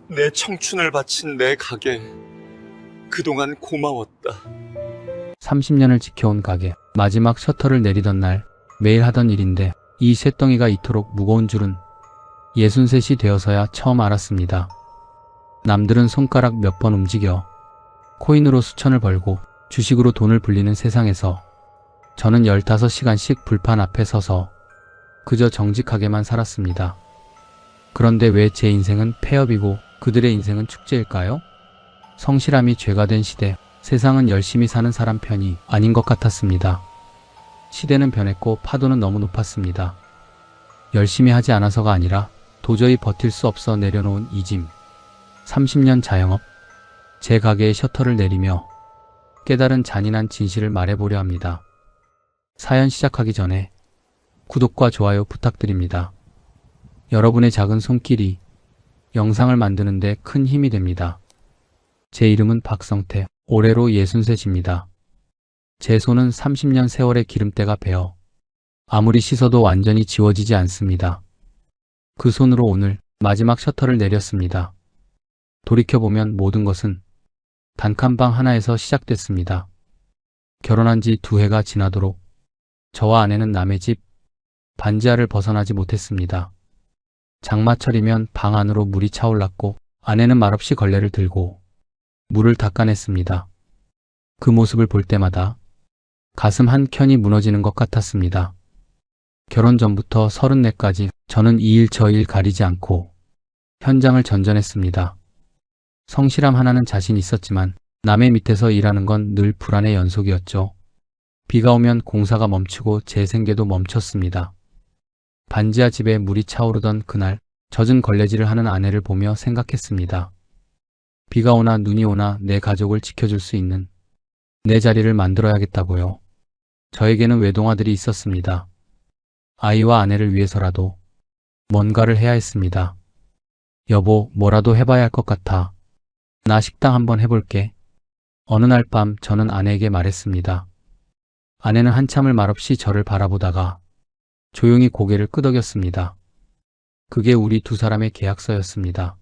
내 청춘을 바친 내 가게, 그동안 고마웠다. 30년을 지켜온 가게. 마지막 셔터를 내리던 날 매일 하던 일인데 이 쇳덩이가 이토록 무거운 줄은 63이 되어서야 처음 알았습니다. 남들은 손가락 몇 번 움직여 코인으로 수천을 벌고 주식으로 돈을 불리는 세상에서 저는 15시간씩 불판 앞에 서서 그저 정직하게만 살았습니다. 그런데 왜 제 인생은 폐업이고 그들의 인생은 축제일까요? 성실함이 죄가 된 시대, 세상은 열심히 사는 사람 편이 아닌 것 같았습니다. 시대는 변했고 파도는 너무 높았습니다. 열심히 하지 않아서가 아니라 도저히 버틸 수 없어 내려놓은 이 짐. 30년 자영업, 제 가게의 셔터를 내리며 깨달은 잔인한 진실을 말해보려 합니다. 사연 시작하기 전에 구독과 좋아요 부탁드립니다. 여러분의 작은 손길이 영상을 만드는 데 큰 힘이 됩니다. 제 이름은 박성태, 올해로 63입니다. 제 손은 30년 세월의 기름때가 배어 아무리 씻어도 완전히 지워지지 않습니다. 그 손으로 오늘 마지막 셔터를 내렸습니다. 돌이켜보면 모든 것은 단칸방 하나에서 시작됐습니다. 결혼한 지 2해가 지나도록 저와 아내는 남의 집 반지하를 벗어나지 못했습니다. 장마철이면 방 안으로 물이 차올랐고 아내는 말없이 걸레를 들고 물을 닦아냈습니다. 그 모습을 볼 때마다 가슴 한 켠이 무너지는 것 같았습니다. 결혼 전부터 34까지 저는 이 일 저 일 가리지 않고 현장을 전전했습니다. 성실함 하나는 자신 있었지만 남의 밑에서 일하는 건 늘 불안의 연속이었죠. 비가 오면 공사가 멈추고 제 생계도 멈췄습니다. 반지하 집에 물이 차오르던 그날 젖은 걸레질을 하는 아내를 보며 생각했습니다. 비가 오나 눈이 오나 내 가족을 지켜줄 수 있는 내 자리를 만들어야겠다고요. 저에게는 외동아들이 있었습니다. 아이와 아내를 위해서라도 뭔가를 해야 했습니다. 여보, 뭐라도 해봐야 할 것 같아. 나 식당 한번 해볼게. 어느 날 밤 저는 아내에게 말했습니다. 아내는 한참을 말없이 저를 바라보다가 조용히 고개를 끄덕였습니다. 그게 우리 두 사람의 계약서였습니다.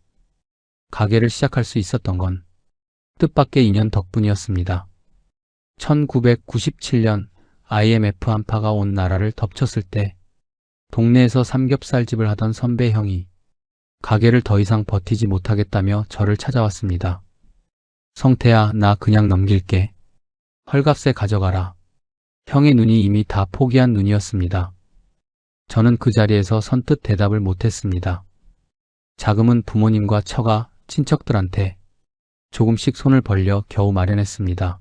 가게를 시작할 수 있었던 건 뜻밖의 인연 덕분이었습니다. 1997년 IMF 한파가 온 나라를 덮쳤을 때 동네에서 삼겹살집을 하던 선배 형이 가게를 더 이상 버티지 못하겠다며 저를 찾아왔습니다. 성태야, 나 그냥 넘길게. 헐값에 가져가라. 형의 눈이 이미 다 포기한 눈이었습니다. 저는 그 자리에서 선뜻 대답을 못했습니다. 자금은 부모님과 처가, 친척들한테 조금씩 손을 벌려 겨우 마련했습니다.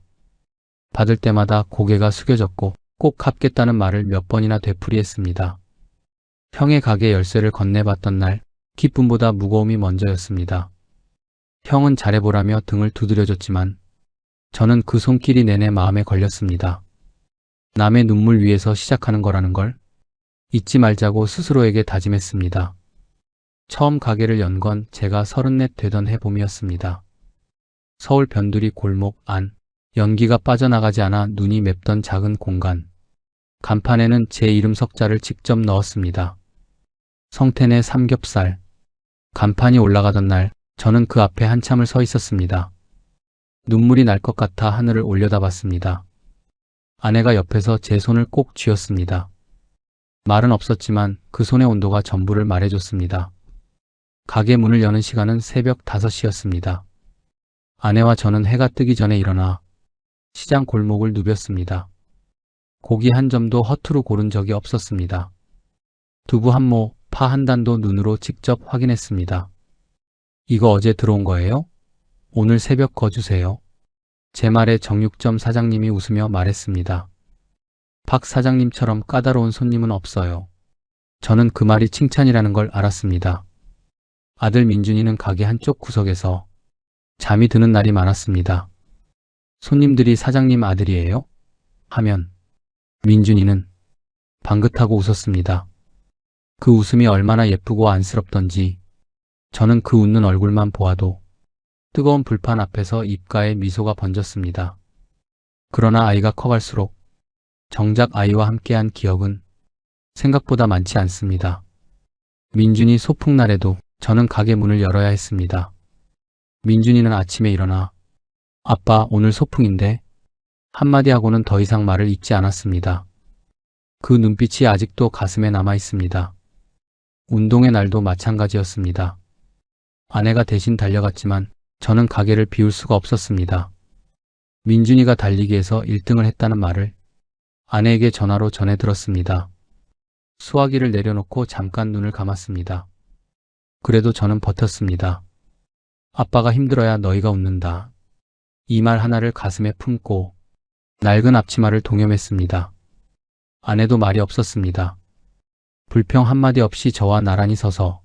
받을 때마다 고개가 숙여졌고 꼭 갚겠다는 말을 몇 번이나 되풀이했습니다. 형의 가게 열쇠를 건네봤던 날 기쁨보다 무거움이 먼저였습니다. 형은 잘해보라며 등을 두드려줬지만 저는 그 손길이 내내 마음에 걸렸습니다. 남의 눈물 위에서 시작하는 거라는 걸 잊지 말자고 스스로에게 다짐했습니다. 처음 가게를 연 건 제가 34 되던 해봄이었습니다. 서울 변두리 골목 안, 연기가 빠져나가지 않아 눈이 맵던 작은 공간. 간판에는 제 이름 석자를 직접 넣었습니다. 성태네 삼겹살. 간판이 올라가던 날 저는 그 앞에 한참을 서 있었습니다. 눈물이 날 것 같아 하늘을 올려다봤습니다. 아내가 옆에서 제 손을 꼭 쥐었습니다. 말은 없었지만 그 손의 온도가 전부를 말해줬습니다. 가게 문을 여는 시간은 새벽 5시였습니다. 아내와 저는 해가 뜨기 전에 일어나 시장 골목을 누볐습니다. 고기 한 점도 허투루 고른 적이 없었습니다. 두부 한 모, 파 한 단도 눈으로 직접 확인했습니다. 이거 어제 들어온 거예요? 오늘 새벽 거 주세요. 제 말에 정육점 사장님이 웃으며 말했습니다. 박 사장님처럼 까다로운 손님은 없어요. 저는 그 말이 칭찬이라는 걸 알았습니다. 아들 민준이는 가게 한쪽 구석에서 잠이 드는 날이 많았습니다. 손님들이 사장님 아들이에요? 하면 민준이는 방긋하고 웃었습니다. 그 웃음이 얼마나 예쁘고 안쓰럽던지 저는 그 웃는 얼굴만 보아도 뜨거운 불판 앞에서 입가에 미소가 번졌습니다. 그러나 아이가 커갈수록 정작 아이와 함께한 기억은 생각보다 많지 않습니다. 민준이 소풍날에도 저는 가게 문을 열어야 했습니다. 민준이는 아침에 일어나 아빠 오늘 소풍인데 한마디 하고는 더 이상 말을 잇지 않았습니다. 그 눈빛이 아직도 가슴에 남아 있습니다. 운동의 날도 마찬가지였습니다. 아내가 대신 달려갔지만 저는 가게를 비울 수가 없었습니다. 민준이가 달리기에서 1등을 했다는 말을 아내에게 전화로 전해 들었습니다. 수화기를 내려놓고 잠깐 눈을 감았습니다. 그래도 저는 버텼습니다. 아빠가 힘들어야 너희가 웃는다. 이 말 하나를 가슴에 품고 낡은 앞치마를 동여맸습니다. 아내도 말이 없었습니다. 불평 한마디 없이 저와 나란히 서서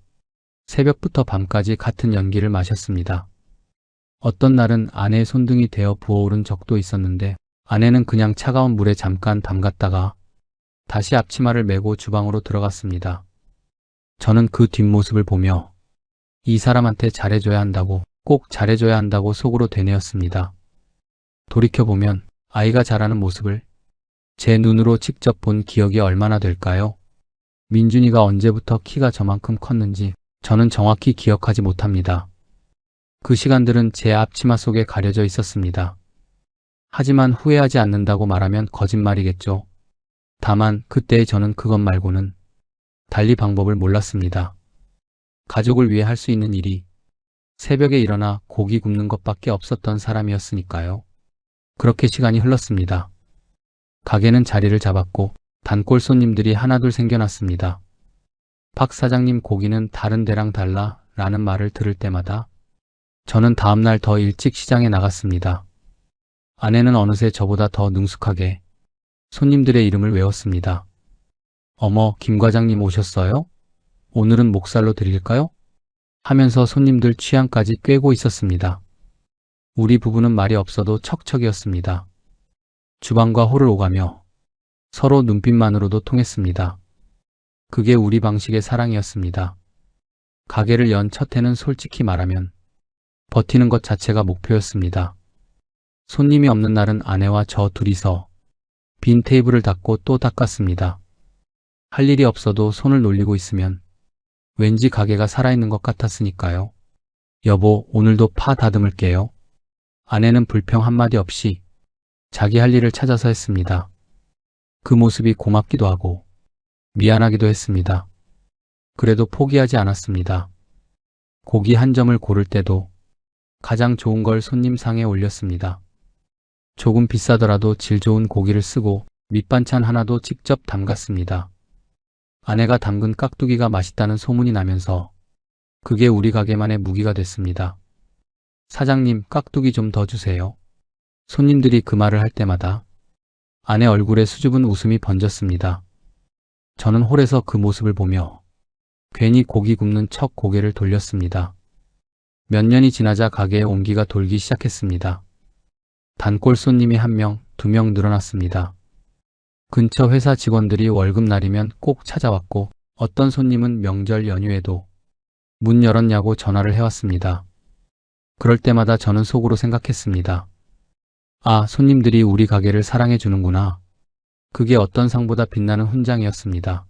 새벽부터 밤까지 같은 연기를 마셨습니다. 어떤 날은 아내의 손등이 되어 부어오른 적도 있었는데 아내는 그냥 차가운 물에 잠깐 담갔다가 다시 앞치마를 메고 주방으로 들어갔습니다. 저는 그 뒷모습을 보며 이 사람한테 잘해줘야 한다고, 꼭 잘해줘야 한다고 속으로 되뇌었습니다. 돌이켜보면 아이가 자라는 모습을 제 눈으로 직접 본 기억이 얼마나 될까요? 민준이가 언제부터 키가 저만큼 컸는지 저는 정확히 기억하지 못합니다. 그 시간들은 제 앞치마 속에 가려져 있었습니다. 하지만 후회하지 않는다고 말하면 거짓말이겠죠. 다만 그때의 저는 그것 말고는 달리 방법을 몰랐습니다. 가족을 위해 할 수 있는 일이 새벽에 일어나 고기 굽는 것밖에 없었던 사람이었으니까요. 그렇게 시간이 흘렀습니다. 가게는 자리를 잡았고 단골 손님들이 하나둘 생겨났습니다. 박 사장님 고기는 다른 데랑 달라 라는 말을 들을 때마다 저는 다음날 더 일찍 시장에 나갔습니다. 아내는 어느새 저보다 더 능숙하게 손님들의 이름을 외웠습니다. 어머, 김 과장님 오셨어요? 오늘은 목살로 드릴까요? 하면서 손님들 취향까지 꿰고 있었습니다. 우리 부부는 말이 없어도 척척이었습니다. 주방과 홀을 오가며 서로 눈빛만으로도 통했습니다. 그게 우리 방식의 사랑이었습니다. 가게를 연 첫 해는 솔직히 말하면 버티는 것 자체가 목표였습니다. 손님이 없는 날은 아내와 저 둘이서 빈 테이블을 닦고 또 닦았습니다. 할 일이 없어도 손을 놀리고 있으면 왠지 가게가 살아있는 것 같았으니까요. 여보, 오늘도 파 다듬을게요. 아내는 불평 한마디 없이 자기 할 일을 찾아서 했습니다. 그 모습이 고맙기도 하고 미안하기도 했습니다. 그래도 포기하지 않았습니다. 고기 한 점을 고를 때도 가장 좋은 걸 손님 상에 올렸습니다. 조금 비싸더라도 질 좋은 고기를 쓰고 밑반찬 하나도 직접 담갔습니다. 아내가 담근 깍두기가 맛있다는 소문이 나면서 그게 우리 가게만의 무기가 됐습니다. 사장님, 깍두기 좀 더 주세요. 손님들이 그 말을 할 때마다 아내 얼굴에 수줍은 웃음이 번졌습니다. 저는 홀에서 그 모습을 보며 괜히 고기 굽는 척 고개를 돌렸습니다. 몇 년이 지나자 가게에 온기가 돌기 시작했습니다. 단골 손님이 1명, 2명 늘어났습니다. 근처 회사 직원들이 월급날이면 꼭 찾아왔고 어떤 손님은 명절 연휴에도 문 열었냐고 전화를 해왔습니다. 그럴 때마다 저는 속으로 생각했습니다. 아, 손님들이 우리 가게를 사랑해 주는구나. 그게 어떤 상보다 빛나는 훈장이었습니다.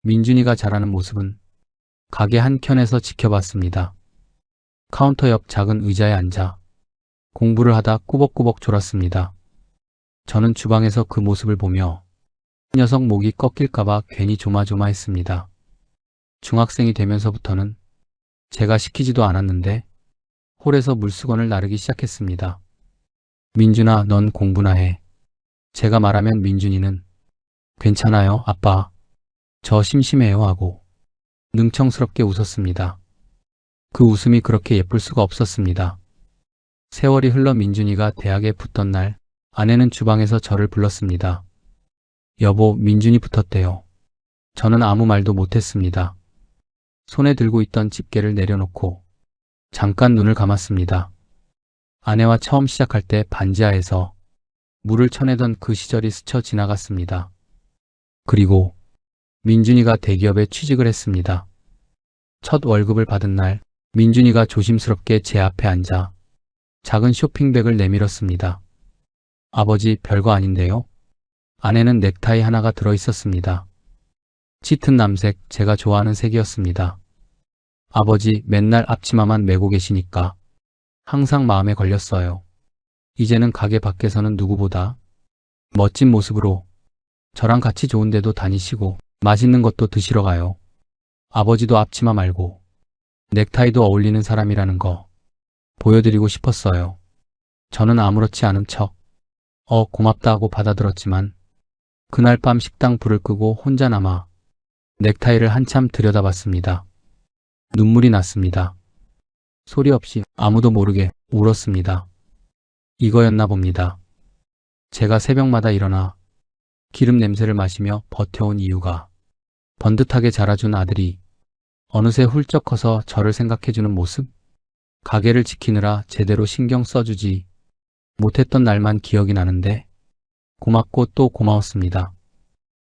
민준이가 자라는 모습은 가게 한켠에서 지켜봤습니다. 카운터 옆 작은 의자에 앉아 공부를 하다 꾸벅꾸벅 졸았습니다. 저는 주방에서 그 모습을 보며 녀석 목이 꺾일까봐 괜히 조마조마했습니다. 중학생이 되면서부터는 제가 시키지도 않았는데 홀에서 물수건을 나르기 시작했습니다. 민준아, 넌 공부나 해. 제가 말하면 민준이는 괜찮아요, 아빠. 저 심심해요 하고 능청스럽게 웃었습니다. 그 웃음이 그렇게 예쁠 수가 없었습니다. 세월이 흘러 민준이가 대학에 붙던 날 아내는 주방에서 저를 불렀습니다. 여보, 민준이 붙었대요. 저는 아무 말도 못했습니다. 손에 들고 있던 집게를 내려놓고 잠깐 눈을 감았습니다. 아내와 처음 시작할 때 반지하에서 물을 쳐내던 그 시절이 스쳐 지나갔습니다. 그리고 민준이가 대기업에 취직을 했습니다. 첫 월급을 받은 날 민준이가 조심스럽게 제 앞에 앉아 작은 쇼핑백을 내밀었습니다. 아버지, 별거 아닌데요? 안에는 넥타이 하나가 들어있었습니다. 짙은 남색, 제가 좋아하는 색이었습니다. 아버지, 맨날 앞치마만 메고 계시니까 항상 마음에 걸렸어요. 이제는 가게 밖에서는 누구보다 멋진 모습으로 저랑 같이 좋은 데도 다니시고 맛있는 것도 드시러 가요. 아버지도 앞치마 말고 넥타이도 어울리는 사람이라는 거 보여드리고 싶었어요. 저는 아무렇지 않은 척 고맙다 하고 받아들었지만 그날 밤 식당 불을 끄고 혼자 남아 넥타이를 한참 들여다봤습니다. 눈물이 났습니다. 소리 없이 아무도 모르게 울었습니다. 이거였나 봅니다. 제가 새벽마다 일어나 기름 냄새를 마시며 버텨온 이유가 번듯하게 자라준 아들이 어느새 훌쩍 커서 저를 생각해주는 모습? 가게를 지키느라 제대로 신경 써주지 못했던 날만 기억이 나는데 고맙고 또 고마웠습니다.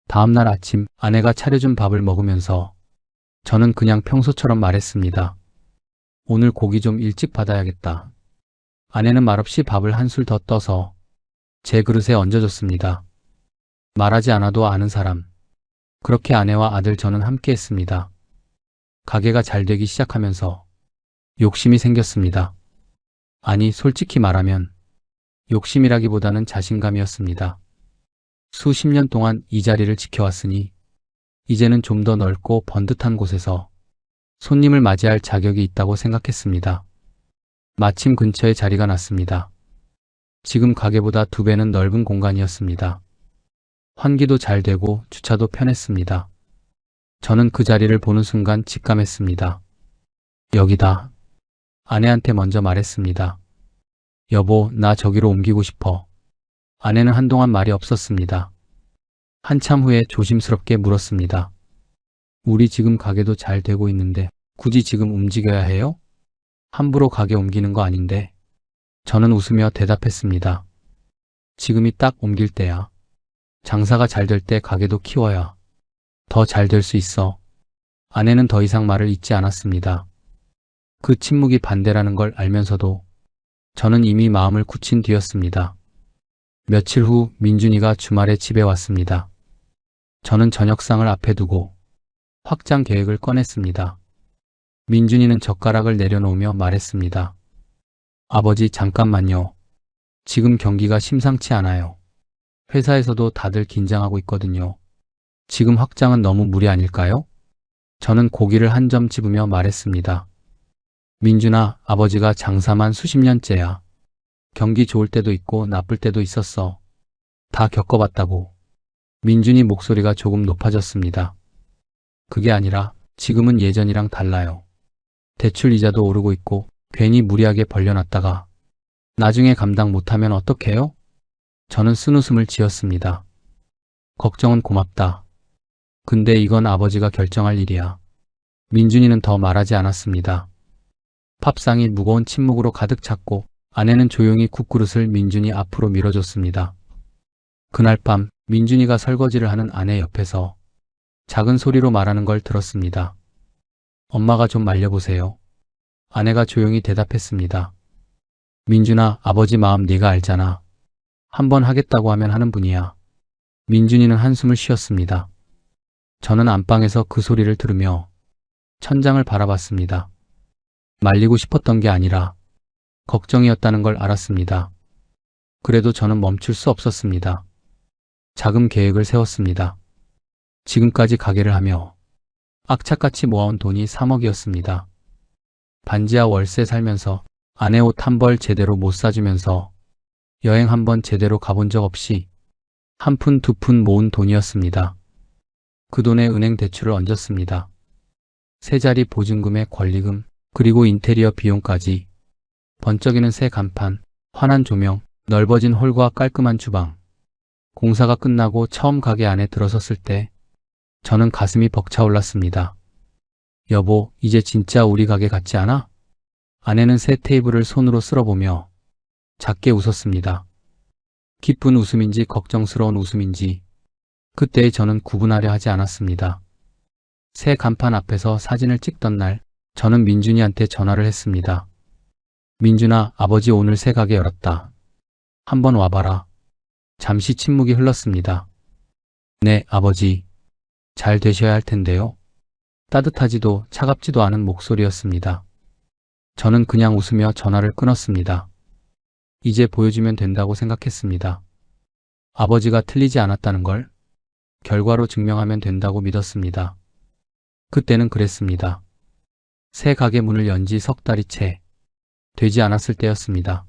다음날 아침 아내가 차려준 밥을 먹으면서 저는 그냥 평소처럼 말했습니다. 오늘 고기 좀 일찍 받아야겠다. 아내는 말없이 밥을 한술 더 떠서 제 그릇에 얹어줬습니다. 말하지 않아도 아는 사람. 그렇게 아내와 아들 저는 함께 했습니다. 가게가 잘 되기 시작하면서 욕심이 생겼습니다. 아니, 솔직히 말하면 욕심이라기보다는 자신감이었습니다. 수십 년 동안 이 자리를 지켜왔으니 이제는 좀 더 넓고 번듯한 곳에서 손님을 맞이할 자격이 있다고 생각했습니다. 마침 근처에 자리가 났습니다. 지금 가게보다 2배는 넓은 공간이었습니다. 환기도 잘 되고 주차도 편했습니다. 저는 그 자리를 보는 순간 직감했습니다. 여기다. 아내한테 먼저 말했습니다. 여보, 나 저기로 옮기고 싶어. 아내는 한동안 말이 없었습니다. 한참 후에 조심스럽게 물었습니다. 우리 지금 가게도 잘 되고 있는데 굳이 지금 움직여야 해요? 함부로 가게 옮기는 거 아닌데. 저는 웃으며 대답했습니다. 지금이 딱 옮길 때야. 장사가 잘 될 때 가게도 키워야 더 잘 될 수 있어. 아내는 더 이상 말을 잇지 않았습니다. 그 침묵이 반대라는 걸 알면서도 저는 이미 마음을 굳힌 뒤였습니다. 며칠 후 민준이가 주말에 집에 왔습니다. 저는 저녁상을 앞에 두고 확장 계획을 꺼냈습니다. 민준이는 젓가락을 내려놓으며 말했습니다. 아버지, 잠깐만요. 지금 경기가 심상치 않아요. 회사에서도 다들 긴장하고 있거든요. 지금 확장은 너무 무리 아닐까요? 저는 고기를 한 점 집으며 말했습니다. 민준아, 아버지가 장사만 수십 년째야. 경기 좋을 때도 있고 나쁠 때도 있었어. 다 겪어봤다고. 민준이 목소리가 조금 높아졌습니다. 그게 아니라 지금은 예전이랑 달라요. 대출 이자도 오르고 있고 괜히 무리하게 벌려놨다가 나중에 감당 못하면 어떡해요? 저는 쓴웃음을 지었습니다. 걱정은 고맙다. 근데 이건 아버지가 결정할 일이야. 민준이는 더 말하지 않았습니다. 밥상이 무거운 침묵으로 가득 찼고 아내는 조용히 국그릇을 민준이 앞으로 밀어줬습니다. 그날 밤 민준이가 설거지를 하는 아내 옆에서 작은 소리로 말하는 걸 들었습니다. 엄마가 좀 말려보세요. 아내가 조용히 대답했습니다. 민준아, 아버지 마음 네가 알잖아. 한번 하겠다고 하면 하는 분이야. 민준이는 한숨을 쉬었습니다. 저는 안방에서 그 소리를 들으며 천장을 바라봤습니다. 말리고 싶었던 게 아니라 걱정이었다는 걸 알았습니다. 그래도 저는 멈출 수 없었습니다. 자금 계획을 세웠습니다. 지금까지 가게를 하며 악착같이 모아온 돈이 3억이었습니다. 반지하 월세 살면서 아내 옷 한 벌 제대로 못 사주면서 여행 한 번 제대로 가본 적 없이 한 푼 두 푼 모은 돈이었습니다. 그 돈에 은행 대출을 얹었습니다. 세 자리 보증금에 권리금, 그리고 인테리어 비용까지. 번쩍이는 새 간판, 환한 조명, 넓어진 홀과 깔끔한 주방. 공사가 끝나고 처음 가게 안에 들어섰을 때 저는 가슴이 벅차올랐습니다. 여보, 이제 진짜 우리 가게 같지 않아? 아내는 새 테이블을 손으로 쓸어보며 작게 웃었습니다. 기쁜 웃음인지 걱정스러운 웃음인지 그때의 저는 구분하려 하지 않았습니다. 새 간판 앞에서 사진을 찍던 날 저는 민준이한테 전화를 했습니다. 민준아, 아버지 오늘 새 가게 열었다. 한번 와봐라. 잠시 침묵이 흘렀습니다. 네, 아버지. 잘 되셔야 할 텐데요. 따뜻하지도 차갑지도 않은 목소리였습니다. 저는 그냥 웃으며 전화를 끊었습니다. 이제 보여주면 된다고 생각했습니다. 아버지가 틀리지 않았다는 걸 결과로 증명하면 된다고 믿었습니다. 그때는 그랬습니다. 새 가게 문을 연 지 석 달이 채 되지 않았을 때였습니다.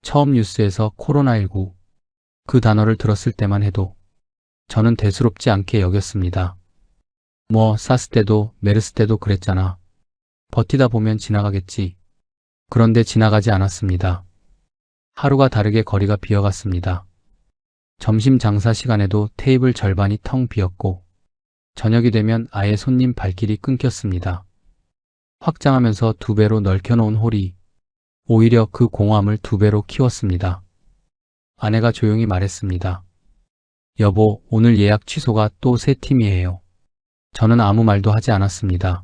처음 뉴스에서 코로나19 그 단어를 들었을 때만 해도 저는 대수롭지 않게 여겼습니다. 뭐 사스 때도 메르스 때도 그랬잖아. 버티다 보면 지나가겠지. 그런데 지나가지 않았습니다. 하루가 다르게 거리가 비어갔습니다. 점심 장사 시간에도 테이블 절반이 텅 비었고 저녁이 되면 아예 손님 발길이 끊겼습니다. 확장하면서 2배로 넓혀놓은 홀이 오히려 그 공허함을 2배로 키웠습니다. 아내가 조용히 말했습니다. 여보, 오늘 예약 취소가 또 새 팀이에요. 저는 아무 말도 하지 않았습니다.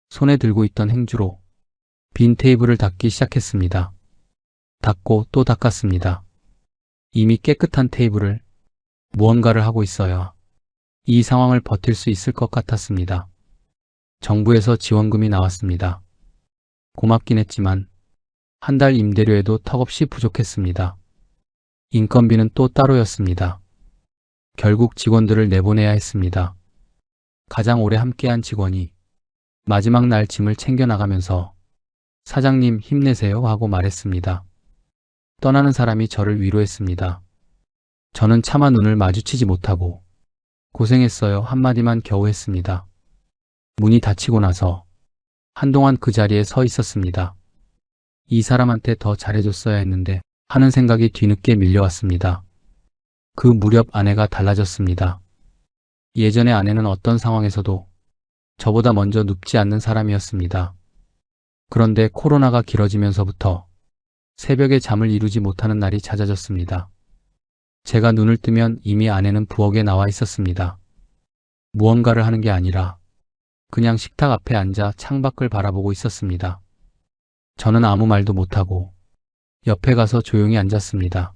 손에 들고 있던 행주로 빈 테이블을 닦기 시작했습니다. 닦고 또 닦았습니다. 이미 깨끗한 테이블을 무언가를 하고 있어야 이 상황을 버틸 수 있을 것 같았습니다. 정부에서 지원금이 나왔습니다. 고맙긴 했지만 한 달 임대료에도 턱없이 부족했습니다. 인건비는 또 따로였습니다. 결국 직원들을 내보내야 했습니다. 가장 오래 함께한 직원이 마지막 날 짐을 챙겨나가면서 사장님 힘내세요 하고 말했습니다. 떠나는 사람이 저를 위로했습니다. 저는 차마 눈을 마주치지 못하고 고생했어요 한마디만 겨우 했습니다. 문이 닫히고 나서 한동안 그 자리에 서 있었습니다. 이 사람한테 더 잘해줬어야 했는데 하는 생각이 뒤늦게 밀려왔습니다. 그 무렵 아내가 달라졌습니다. 예전에 아내는 어떤 상황에서도 저보다 먼저 눕지 않는 사람이었습니다. 그런데 코로나가 길어지면서부터 새벽에 잠을 이루지 못하는 날이 잦아졌습니다. 제가 눈을 뜨면 이미 아내는 부엌에 나와 있었습니다. 무언가를 하는 게 아니라 그냥 식탁 앞에 앉아 창밖을 바라보고 있었습니다. 저는 아무 말도 못하고 옆에 가서 조용히 앉았습니다.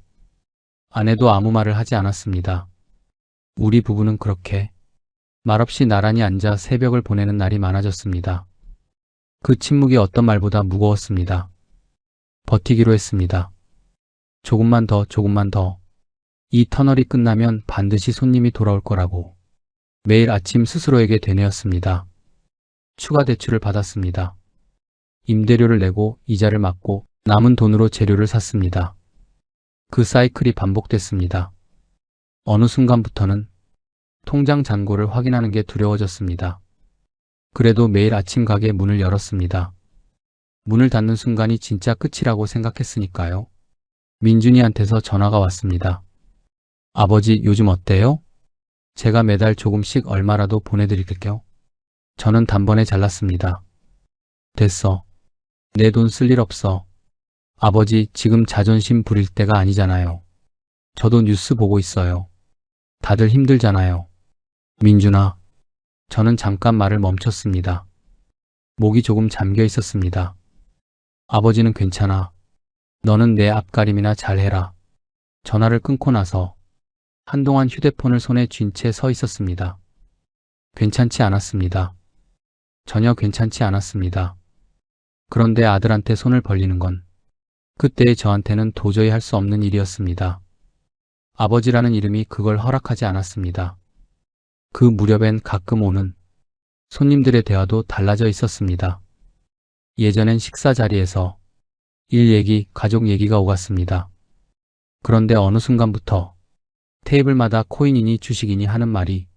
아내도 아무 말을 하지 않았습니다. 우리 부부는 그렇게 말없이 나란히 앉아 새벽을 보내는 날이 많아졌습니다. 그 침묵이 어떤 말보다 무거웠습니다. 버티기로 했습니다. 조금만 더, 조금만 더. 이 터널이 끝나면 반드시 손님이 돌아올 거라고 매일 아침 스스로에게 되뇌었습니다. 추가 대출을 받았습니다. 임대료를 내고 이자를 막고 남은 돈으로 재료를 샀습니다. 그 사이클이 반복됐습니다. 어느 순간부터는 통장 잔고를 확인하는 게 두려워졌습니다. 그래도 매일 아침 가게 문을 열었습니다. 문을 닫는 순간이 진짜 끝이라고 생각했으니까요. 민준이한테서 전화가 왔습니다. 아버지 요즘 어때요? 제가 매달 조금씩 얼마라도 보내드릴게요. 저는 단번에 잘랐습니다. 됐어. 내 돈 쓸 일 없어. 아버지 지금 자존심 부릴 때가 아니잖아요. 저도 뉴스 보고 있어요. 다들 힘들잖아요. 민준아. 저는 잠깐 말을 멈췄습니다. 목이 조금 잠겨 있었습니다. 아버지는 괜찮아. 너는 내 앞가림이나 잘해라. 전화를 끊고 나서 한동안 휴대폰을 손에 쥔 채 서 있었습니다. 괜찮지 않았습니다. 전혀 괜찮지 않았습니다. 그런데 아들한테 손을 벌리는 건 그때의 저한테는 도저히 할 수 없는 일이었습니다. 아버지라는 이름이 그걸 허락하지 않았습니다. 그 무렵엔 가끔 오는 손님들의 대화도 달라져 있었습니다. 예전엔 식사 자리에서 일 얘기, 가족 얘기가 오갔습니다. 그런데 어느 순간부터 테이블마다 코인이니 주식이니 하는 말이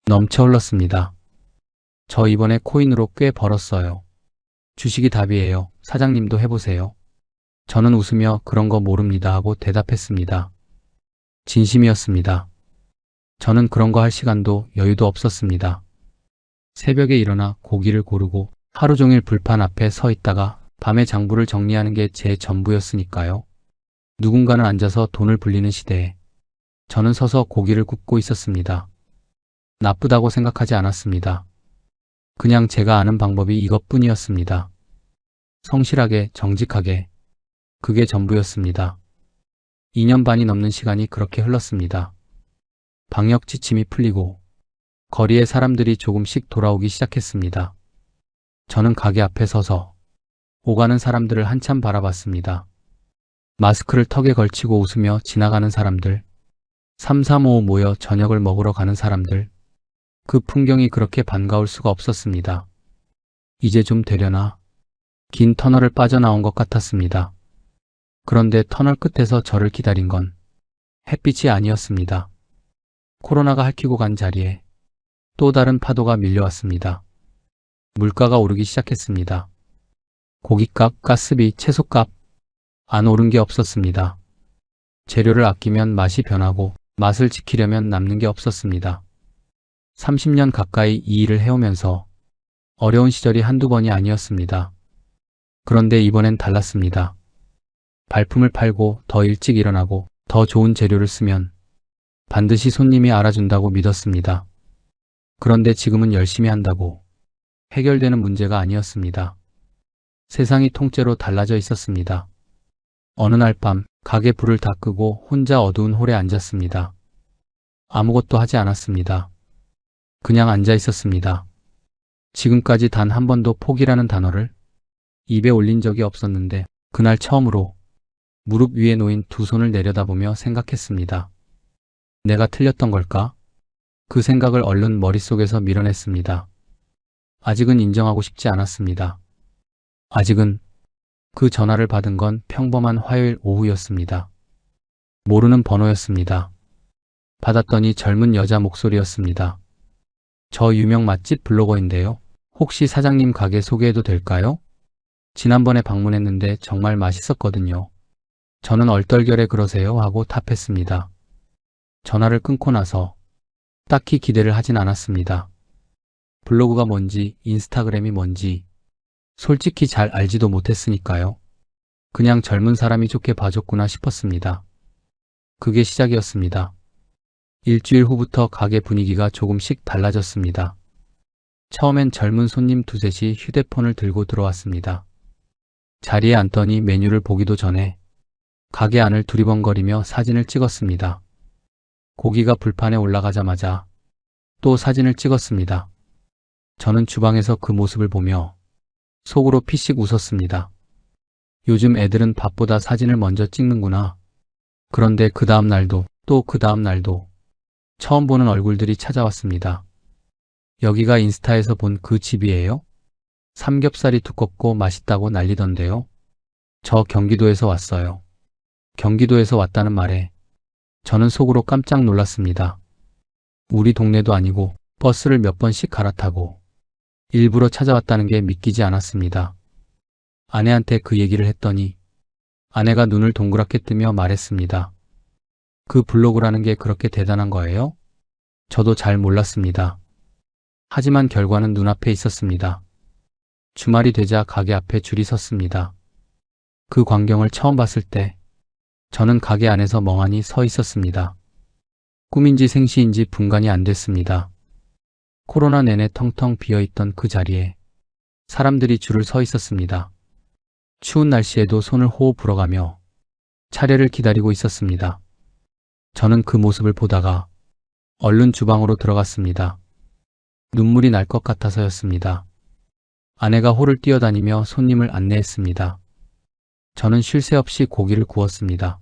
넘쳐 흘렀습니다. 저 이번에 코인으로 꽤 벌었어요. 주식이 답이에요. 사장님도 해보세요. 저는 웃으며 그런 거 모릅니다 하고 대답했습니다. 진심이었습니다. 저는 그런 거 할 시간도 여유도 없었습니다. 새벽에 일어나 고기를 고르고 하루 종일 불판 앞에 서 있다가 밤에 장부를 정리하는 게 제 전부였으니까요. 누군가는 앉아서 돈을 불리는 시대에 저는 서서 고기를 굽고 있었습니다. 나쁘다고 생각하지 않았습니다. 그냥 제가 아는 방법이 이것뿐이었습니다. 성실하게, 정직하게. 그게 전부였습니다. 2년 반이 넘는 시간이 그렇게 흘렀습니다. 방역 지침이 풀리고 거리에 사람들이 조금씩 돌아오기 시작했습니다. 저는 가게 앞에 서서 오가는 사람들을 한참 바라봤습니다. 마스크를 턱에 걸치고 웃으며 지나가는 사람들, 335 모여 저녁을 먹으러 가는 사람들, 그 풍경이 그렇게 반가울 수가 없었습니다. 이제 좀 되려나? 긴 터널을 빠져나온 것 같았습니다. 그런데 터널 끝에서 저를 기다린 건 햇빛이 아니었습니다. 코로나가 핥히고 간 자리에 또 다른 파도가 밀려왔습니다. 물가가 오르기 시작했습니다. 고깃값, 가스비, 채소값 안 오른 게 없었습니다. 재료를 아끼면 맛이 변하고 맛을 지키려면 남는 게 없었습니다. 30년 가까이 이 일을 해오면서 어려운 시절이 한두 번이 아니었습니다. 그런데 이번엔 달랐습니다. 발품을 팔고 더 일찍 일어나고 더 좋은 재료를 쓰면 반드시 손님이 알아준다고 믿었습니다. 그런데 지금은 열심히 한다고 해결되는 문제가 아니었습니다. 세상이 통째로 달라져 있었습니다. 어느 날 밤 가게 불을 다 끄고 혼자 어두운 홀에 앉았습니다. 아무것도 하지 않았습니다. 그냥 앉아 있었습니다. 지금까지 단 한 번도 포기라는 단어를 입에 올린 적이 없었는데 그날 처음으로 무릎 위에 놓인 두 손을 내려다보며 생각했습니다. 내가 틀렸던 걸까? 그 생각을 얼른 머릿속에서 밀어냈습니다. 아직은 인정하고 싶지 않았습니다. 아직은 그 전화를 받은 건 평범한 화요일 오후였습니다. 모르는 번호였습니다. 받았더니 젊은 여자 목소리였습니다. 저 유명 맛집 블로거인데요. 혹시 사장님 가게 소개해도 될까요? 지난번에 방문했는데 정말 맛있었거든요. 저는 얼떨결에 그러세요 하고 답했습니다. 전화를 끊고 나서 딱히 기대를 하진 않았습니다. 블로그가 뭔지, 인스타그램이 뭔지 솔직히 잘 알지도 못했으니까요. 그냥 젊은 사람이 좋게 봐줬구나 싶었습니다. 그게 시작이었습니다. 일주일 후부터 가게 분위기가 조금씩 달라졌습니다. 처음엔 젊은 손님 두셋이 휴대폰을 들고 들어왔습니다. 자리에 앉더니 메뉴를 보기도 전에 가게 안을 두리번거리며 사진을 찍었습니다. 고기가 불판에 올라가자마자 또 사진을 찍었습니다. 저는 주방에서 그 모습을 보며 속으로 피식 웃었습니다. 요즘 애들은 밥보다 사진을 먼저 찍는구나. 그런데 그 다음 날도 또 그 다음 날도 처음 보는 얼굴들이 찾아왔습니다. 여기가 인스타에서 본 그 집이에요? 삼겹살이 두껍고 맛있다고 난리던데요. 저 경기도에서 왔어요. 경기도에서 왔다는 말에 저는 속으로 깜짝 놀랐습니다. 우리 동네도 아니고 버스를 몇 번씩 갈아타고 일부러 찾아왔다는 게 믿기지 않았습니다. 아내한테 그 얘기를 했더니 아내가 눈을 동그랗게 뜨며 말했습니다. 그 블로그라는 게 그렇게 대단한 거예요? 저도 잘 몰랐습니다. 하지만 결과는 눈앞에 있었습니다. 주말이 되자 가게 앞에 줄이 섰습니다. 그 광경을 처음 봤을 때 저는 가게 안에서 멍하니 서 있었습니다. 꿈인지 생시인지 분간이 안 됐습니다. 코로나 내내 텅텅 비어있던 그 자리에 사람들이 줄을 서 있었습니다. 추운 날씨에도 손을 호호 불어가며 차례를 기다리고 있었습니다. 저는 그 모습을 보다가 얼른 주방으로 들어갔습니다. 눈물이 날 것 같아서였습니다. 아내가 홀을 뛰어다니며 손님을 안내했습니다. 저는 쉴 새 없이 고기를 구웠습니다.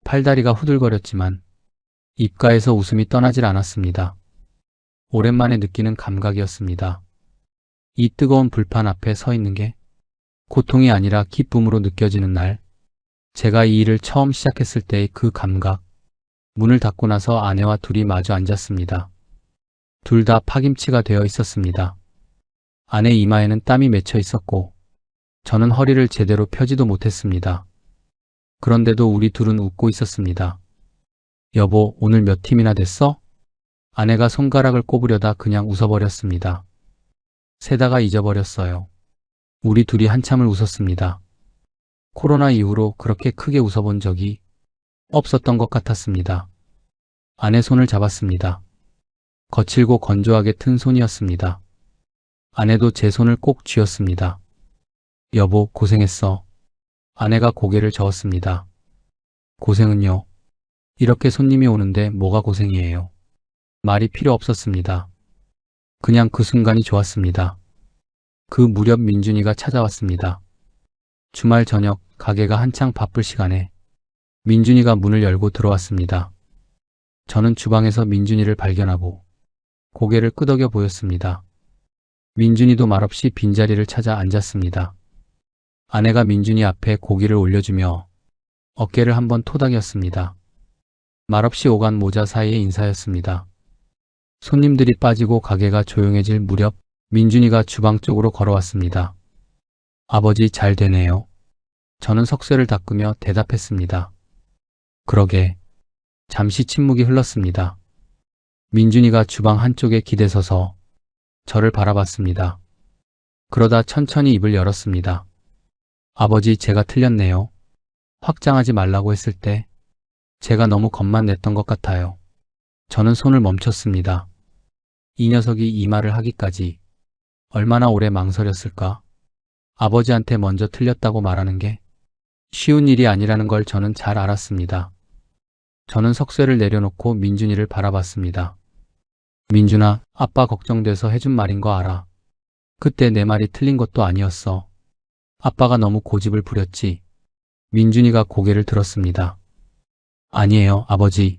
팔다리가 후들거렸지만 입가에서 웃음이 떠나질 않았습니다. 오랜만에 느끼는 감각이었습니다. 이 뜨거운 불판 앞에 서 있는 게 고통이 아니라 기쁨으로 느껴지는 날, 제가 이 일을 처음 시작했을 때의 그 감각, 문을 닫고 나서 아내와 둘이 마주 앉았습니다. 둘 다 파김치가 되어 있었습니다. 아내 이마에는 땀이 맺혀 있었고 저는 허리를 제대로 펴지도 못했습니다. 그런데도 우리 둘은 웃고 있었습니다. 여보, 오늘 몇 팀이나 됐어? 아내가 손가락을 꼽으려다 그냥 웃어버렸습니다. 세다가 잊어버렸어요. 우리 둘이 한참을 웃었습니다. 코로나 이후로 그렇게 크게 웃어본 적이 없었던 것 같았습니다. 아내 손을 잡았습니다. 거칠고 건조하게 튼 손이었습니다. 아내도 제 손을 꼭 쥐었습니다. 여보, 고생했어. 아내가 고개를 저었습니다. 고생은요? 이렇게 손님이 오는데 뭐가 고생이에요? 말이 필요 없었습니다. 그냥 그 순간이 좋았습니다. 그 무렵 민준이가 찾아왔습니다. 주말 저녁 가게가 한창 바쁠 시간에 민준이가 문을 열고 들어왔습니다. 저는 주방에서 민준이를 발견하고 고개를 끄덕여 보였습니다. 민준이도 말없이 빈자리를 찾아 앉았습니다. 아내가 민준이 앞에 고기를 올려주며 어깨를 한번 토닥였습니다. 말없이 오간 모자 사이의 인사였습니다. 손님들이 빠지고 가게가 조용해질 무렵 민준이가 주방 쪽으로 걸어왔습니다. 아버지 잘 되네요. 저는 석쇠를 닦으며 대답했습니다. 그러게. 잠시 침묵이 흘렀습니다. 민준이가 주방 한쪽에 기대서서 저를 바라봤습니다. 그러다 천천히 입을 열었습니다. 아버지 제가 틀렸네요. 확장하지 말라고 했을 때 제가 너무 겁만 냈던 것 같아요. 저는 손을 멈췄습니다. 이 녀석이 이 말을 하기까지 얼마나 오래 망설였을까? 아버지한테 먼저 틀렸다고 말하는 게 쉬운 일이 아니라는 걸 저는 잘 알았습니다. 저는 석쇠를 내려놓고 민준이를 바라봤습니다. 민준아, 아빠 걱정돼서 해준 말인 거 알아. 그때 내 말이 틀린 것도 아니었어. 아빠가 너무 고집을 부렸지. 민준이가 고개를 들었습니다. 아니에요, 아버지.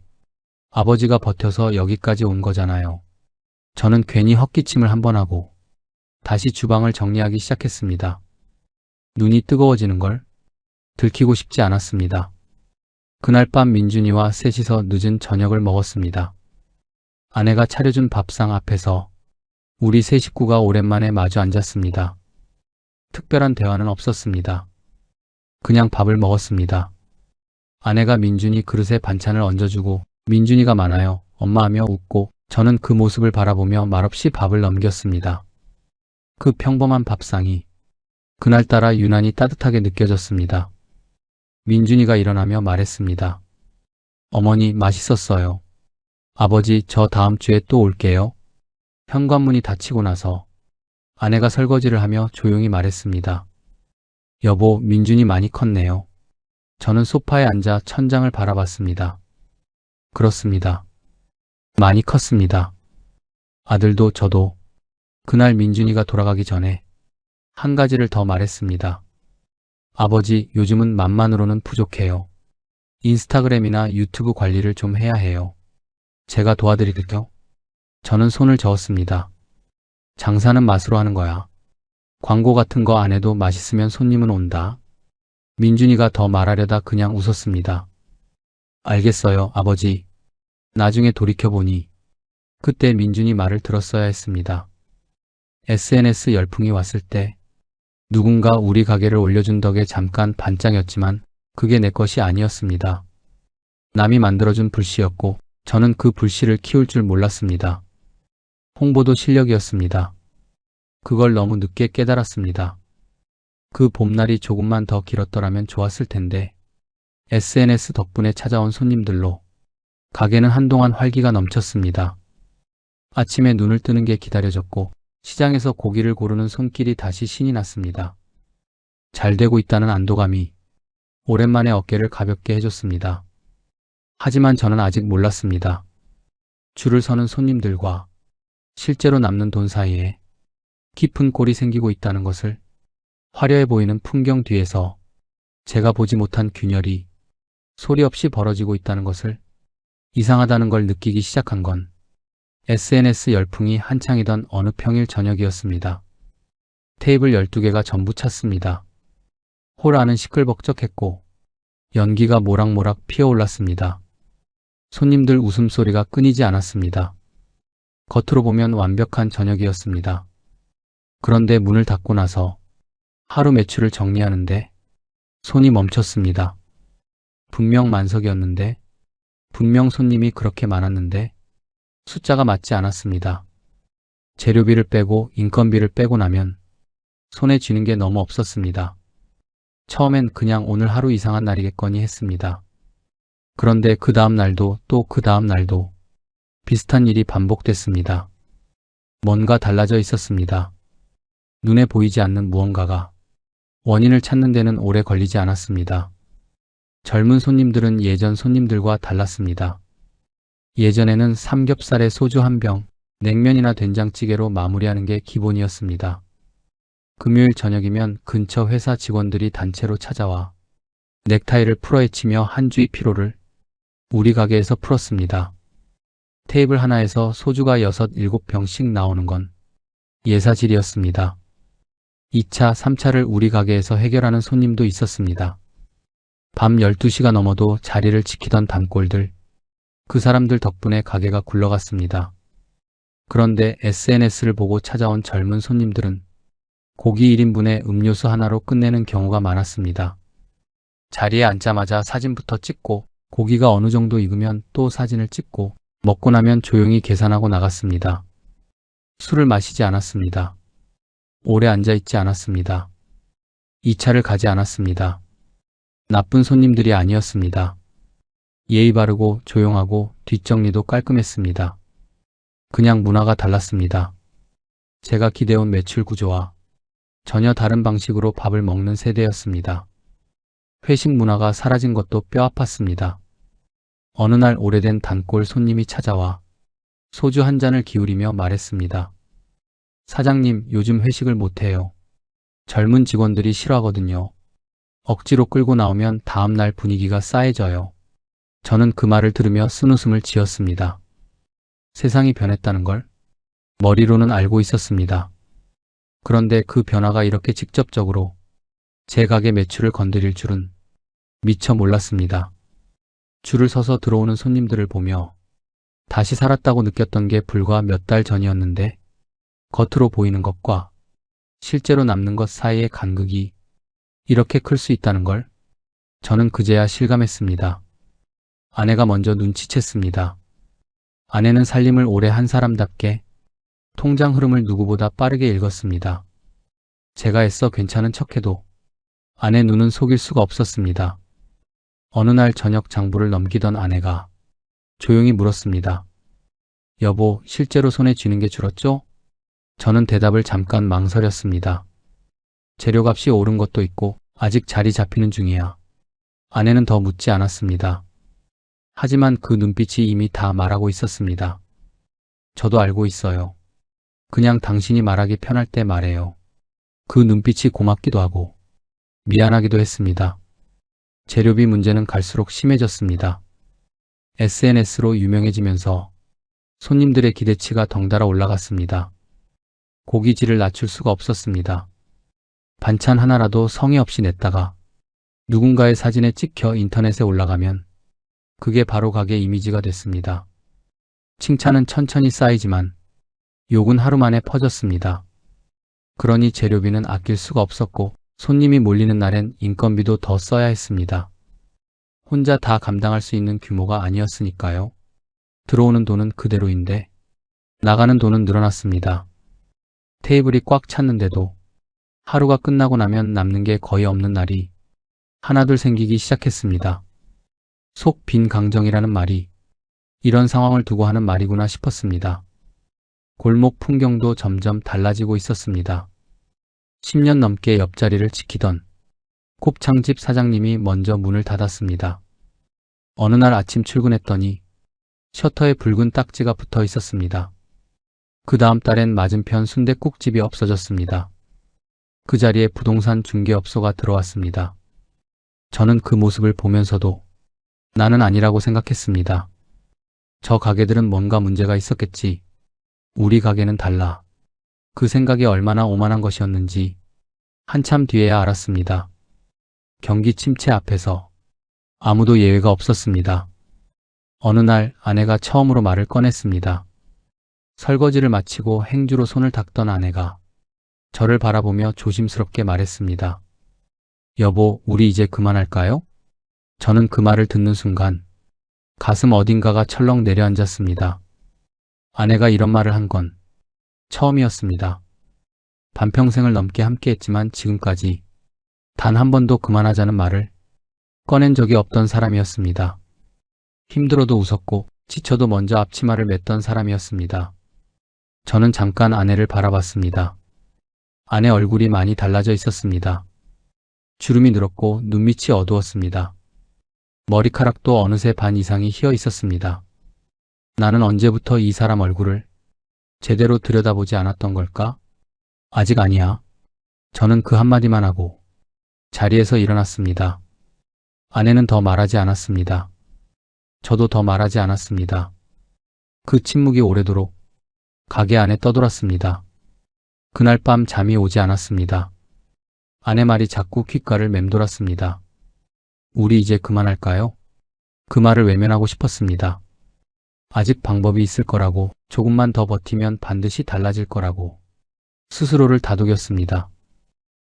아버지가 버텨서 여기까지 온 거잖아요. 저는 괜히 헛기침을 한번 하고 다시 주방을 정리하기 시작했습니다. 눈이 뜨거워지는 걸 들키고 싶지 않았습니다. 그날 밤 민준이와 셋이서 늦은 저녁을 먹었습니다. 아내가 차려준 밥상 앞에서 우리 세 식구가 오랜만에 마주 앉았습니다. 특별한 대화는 없었습니다. 그냥 밥을 먹었습니다. 아내가 민준이 그릇에 반찬을 얹어주고 민준이가 많아요, 엄마 하며 웃고 저는 그 모습을 바라보며 말없이 밥을 넘겼습니다. 그 평범한 밥상이 그날따라 유난히 따뜻하게 느껴졌습니다. 민준이가 일어나며 말했습니다. 어머니 맛있었어요. 아버지 저 다음 주에 또 올게요. 현관문이 닫히고 나서 아내가 설거지를 하며 조용히 말했습니다. 여보, 민준이 많이 컸네요. 저는 소파에 앉아 천장을 바라봤습니다. 그렇습니다. 많이 컸습니다. 아들도 저도. 그날 민준이가 돌아가기 전에 한 가지를 더 말했습니다. 아버지, 요즘은 맘만으로는 부족해요. 인스타그램이나 유튜브 관리를 좀 해야 해요. 제가 도와드릴게요. 저는 손을 저었습니다. 장사는 맛으로 하는 거야. 광고 같은 거 안 해도 맛있으면 손님은 온다. 민준이가 더 말하려다 그냥 웃었습니다. 알겠어요, 아버지. 나중에 돌이켜보니 그때 민준이 말을 들었어야 했습니다. SNS 열풍이 왔을 때 누군가 우리 가게를 올려준 덕에 잠깐 반짝였지만 그게 내 것이 아니었습니다. 남이 만들어준 불씨였고 저는 그 불씨를 키울 줄 몰랐습니다. 홍보도 실력이었습니다. 그걸 너무 늦게 깨달았습니다. 그 봄날이 조금만 더 길었더라면 좋았을 텐데 SNS 덕분에 찾아온 손님들로 가게는 한동안 활기가 넘쳤습니다. 아침에 눈을 뜨는 게 기다려졌고 시장에서 고기를 고르는 손길이 다시 신이 났습니다. 잘 되고 있다는 안도감이 오랜만에 어깨를 가볍게 해줬습니다. 하지만 저는 아직 몰랐습니다. 줄을 서는 손님들과 실제로 남는 돈 사이에 깊은 골이 생기고 있다는 것을, 화려해 보이는 풍경 뒤에서 제가 보지 못한 균열이 소리 없이 벌어지고 있다는 것을, 이상하다는 걸 느끼기 시작한 건 SNS 열풍이 한창이던 어느 평일 저녁이었습니다. 테이블 12개가 전부 찼습니다. 홀 안은 시끌벅적했고 연기가 모락모락 피어올랐습니다. 손님들 웃음소리가 끊이지 않았습니다. 겉으로 보면 완벽한 저녁이었습니다. 그런데 문을 닫고 나서 하루 매출을 정리하는데 손이 멈췄습니다. 분명 만석이었는데, 분명 손님이 그렇게 많았는데 숫자가 맞지 않았습니다. 재료비를 빼고 인건비를 빼고 나면 손에 쥐는 게 너무 없었습니다. 처음엔 그냥 오늘 하루 이상한 날이겠거니 했습니다. 그런데 그 다음 날도 또 그 다음 날도 비슷한 일이 반복됐습니다. 뭔가 달라져 있었습니다. 눈에 보이지 않는 무언가가. 원인을 찾는 데는 오래 걸리지 않았습니다. 젊은 손님들은 예전 손님들과 달랐습니다. 예전에는 삼겹살에 소주 한 병, 냉면이나 된장찌개로 마무리하는 게 기본이었습니다. 금요일 저녁이면 근처 회사 직원들이 단체로 찾아와 넥타이를 풀어헤치며 한 주의 피로를 우리 가게에서 풀었습니다. 테이블 하나에서 소주가 6, 7병씩 나오는 건 예사질이었습니다. 2차, 3차를 우리 가게에서 해결하는 손님도 있었습니다. 밤 12시가 넘어도 자리를 지키던 단골들, 그 사람들 덕분에 가게가 굴러갔습니다. 그런데 SNS를 보고 찾아온 젊은 손님들은 고기 1인분에 음료수 하나로 끝내는 경우가 많았습니다. 자리에 앉자마자 사진부터 찍고 고기가 어느 정도 익으면 또 사진을 찍고 먹고 나면 조용히 계산하고 나갔습니다. 술을 마시지 않았습니다. 오래 앉아있지 않았습니다. 2차를 가지 않았습니다. 나쁜 손님들이 아니었습니다. 예의 바르고 조용하고 뒷정리도 깔끔했습니다. 그냥 문화가 달랐습니다. 제가 기대온 매출 구조와 전혀 다른 방식으로 밥을 먹는 세대였습니다. 회식 문화가 사라진 것도 뼈 아팠습니다. 어느 날 오래된 단골 손님이 찾아와 소주 한 잔을 기울이며 말했습니다. 사장님, 요즘 회식을 못해요. 젊은 직원들이 싫어하거든요. 억지로 끌고 나오면 다음날 분위기가 싸해져요. 저는 그 말을 들으며 쓴웃음을 지었습니다. 세상이 변했다는 걸 머리로는 알고 있었습니다. 그런데 그 변화가 이렇게 직접적으로 제 가게 매출을 건드릴 줄은 미처 몰랐습니다. 줄을 서서 들어오는 손님들을 보며 다시 살았다고 느꼈던 게 불과 몇 달 전이었는데 겉으로 보이는 것과 실제로 남는 것 사이의 간극이 이렇게 클 수 있다는 걸 저는 그제야 실감했습니다. 아내가 먼저 눈치챘습니다. 아내는 살림을 오래 한 사람답게 통장 흐름을 누구보다 빠르게 읽었습니다. 제가 애써 괜찮은 척해도 아내 눈은 속일 수가 없었습니다. 어느 날 저녁 장부를 넘기던 아내가 조용히 물었습니다. 여보, 실제로 손에 쥐는 게 줄었죠? 저는 대답을 잠깐 망설였습니다. 재료값이 오른 것도 있고 아직 자리 잡히는 중이야. 아내는 더 묻지 않았습니다. 하지만 그 눈빛이 이미 다 말하고 있었습니다. 저도 알고 있어요. 그냥 당신이 말하기 편할 때 말해요. 그 눈빛이 고맙기도 하고 미안하기도 했습니다. 재료비 문제는 갈수록 심해졌습니다. SNS로 유명해지면서 손님들의 기대치가 덩달아 올라갔습니다. 고기질을 낮출 수가 없었습니다. 반찬 하나라도 성의 없이 냈다가 누군가의 사진에 찍혀 인터넷에 올라가면 그게 바로 가게 이미지가 됐습니다. 칭찬은 천천히 쌓이지만 욕은 하루 만에 퍼졌습니다. 그러니 재료비는 아낄 수가 없었고 손님이 몰리는 날엔 인건비도 더 써야 했습니다. 혼자 다 감당할 수 있는 규모가 아니었으니까요. 들어오는 돈은 그대로인데 나가는 돈은 늘어났습니다. 테이블이 꽉 찼는데도 하루가 끝나고 나면 남는 게 거의 없는 날이 하나둘 생기기 시작했습니다. 속 빈 강정이라는 말이 이런 상황을 두고 하는 말이구나 싶었습니다. 골목 풍경도 점점 달라지고 있었습니다. 10년 넘게 옆자리를 지키던 곱창집 사장님이 먼저 문을 닫았습니다. 어느 날 아침 출근했더니 셔터에 붉은 딱지가 붙어 있었습니다. 그 다음 달엔 맞은편 순댓국집이 없어졌습니다. 그 자리에 부동산 중개업소가 들어왔습니다. 저는 그 모습을 보면서도 나는 아니라고 생각했습니다. 저 가게들은 뭔가 문제가 있었겠지. 우리 가게는 달라. 그 생각이 얼마나 오만한 것이었는지 한참 뒤에야 알았습니다. 경기 침체 앞에서 아무도 예외가 없었습니다. 어느 날 아내가 처음으로 말을 꺼냈습니다. 설거지를 마치고 행주로 손을 닦던 아내가 저를 바라보며 조심스럽게 말했습니다. 여보, 우리 이제 그만할까요? 저는 그 말을 듣는 순간 가슴 어딘가가 철렁 내려앉았습니다. 아내가 이런 말을 한 건 처음이었습니다. 반평생을 넘게 함께했지만 지금까지 단 한 번도 그만하자는 말을 꺼낸 적이 없던 사람이었습니다. 힘들어도 웃었고 지쳐도 먼저 앞치마를 맸던 사람이었습니다. 저는 잠깐 아내를 바라봤습니다. 아내 얼굴이 많이 달라져 있었습니다. 주름이 늘었고 눈밑이 어두웠습니다. 머리카락도 어느새 반 이상이 휘어 있었습니다. 나는 언제부터 이 사람 얼굴을 제대로 들여다보지 않았던 걸까? 아직 아니야. 저는 그 한마디만 하고 자리에서 일어났습니다. 아내는 더 말하지 않았습니다. 저도 더 말하지 않았습니다. 그 침묵이 오래도록 가게 안에 떠돌았습니다. 그날 밤 잠이 오지 않았습니다. 아내 말이 자꾸 귓가를 맴돌았습니다. 우리 이제 그만할까요? 그 말을 외면하고 싶었습니다. 아직 방법이 있을 거라고, 조금만 더 버티면 반드시 달라질 거라고 스스로를 다독였습니다.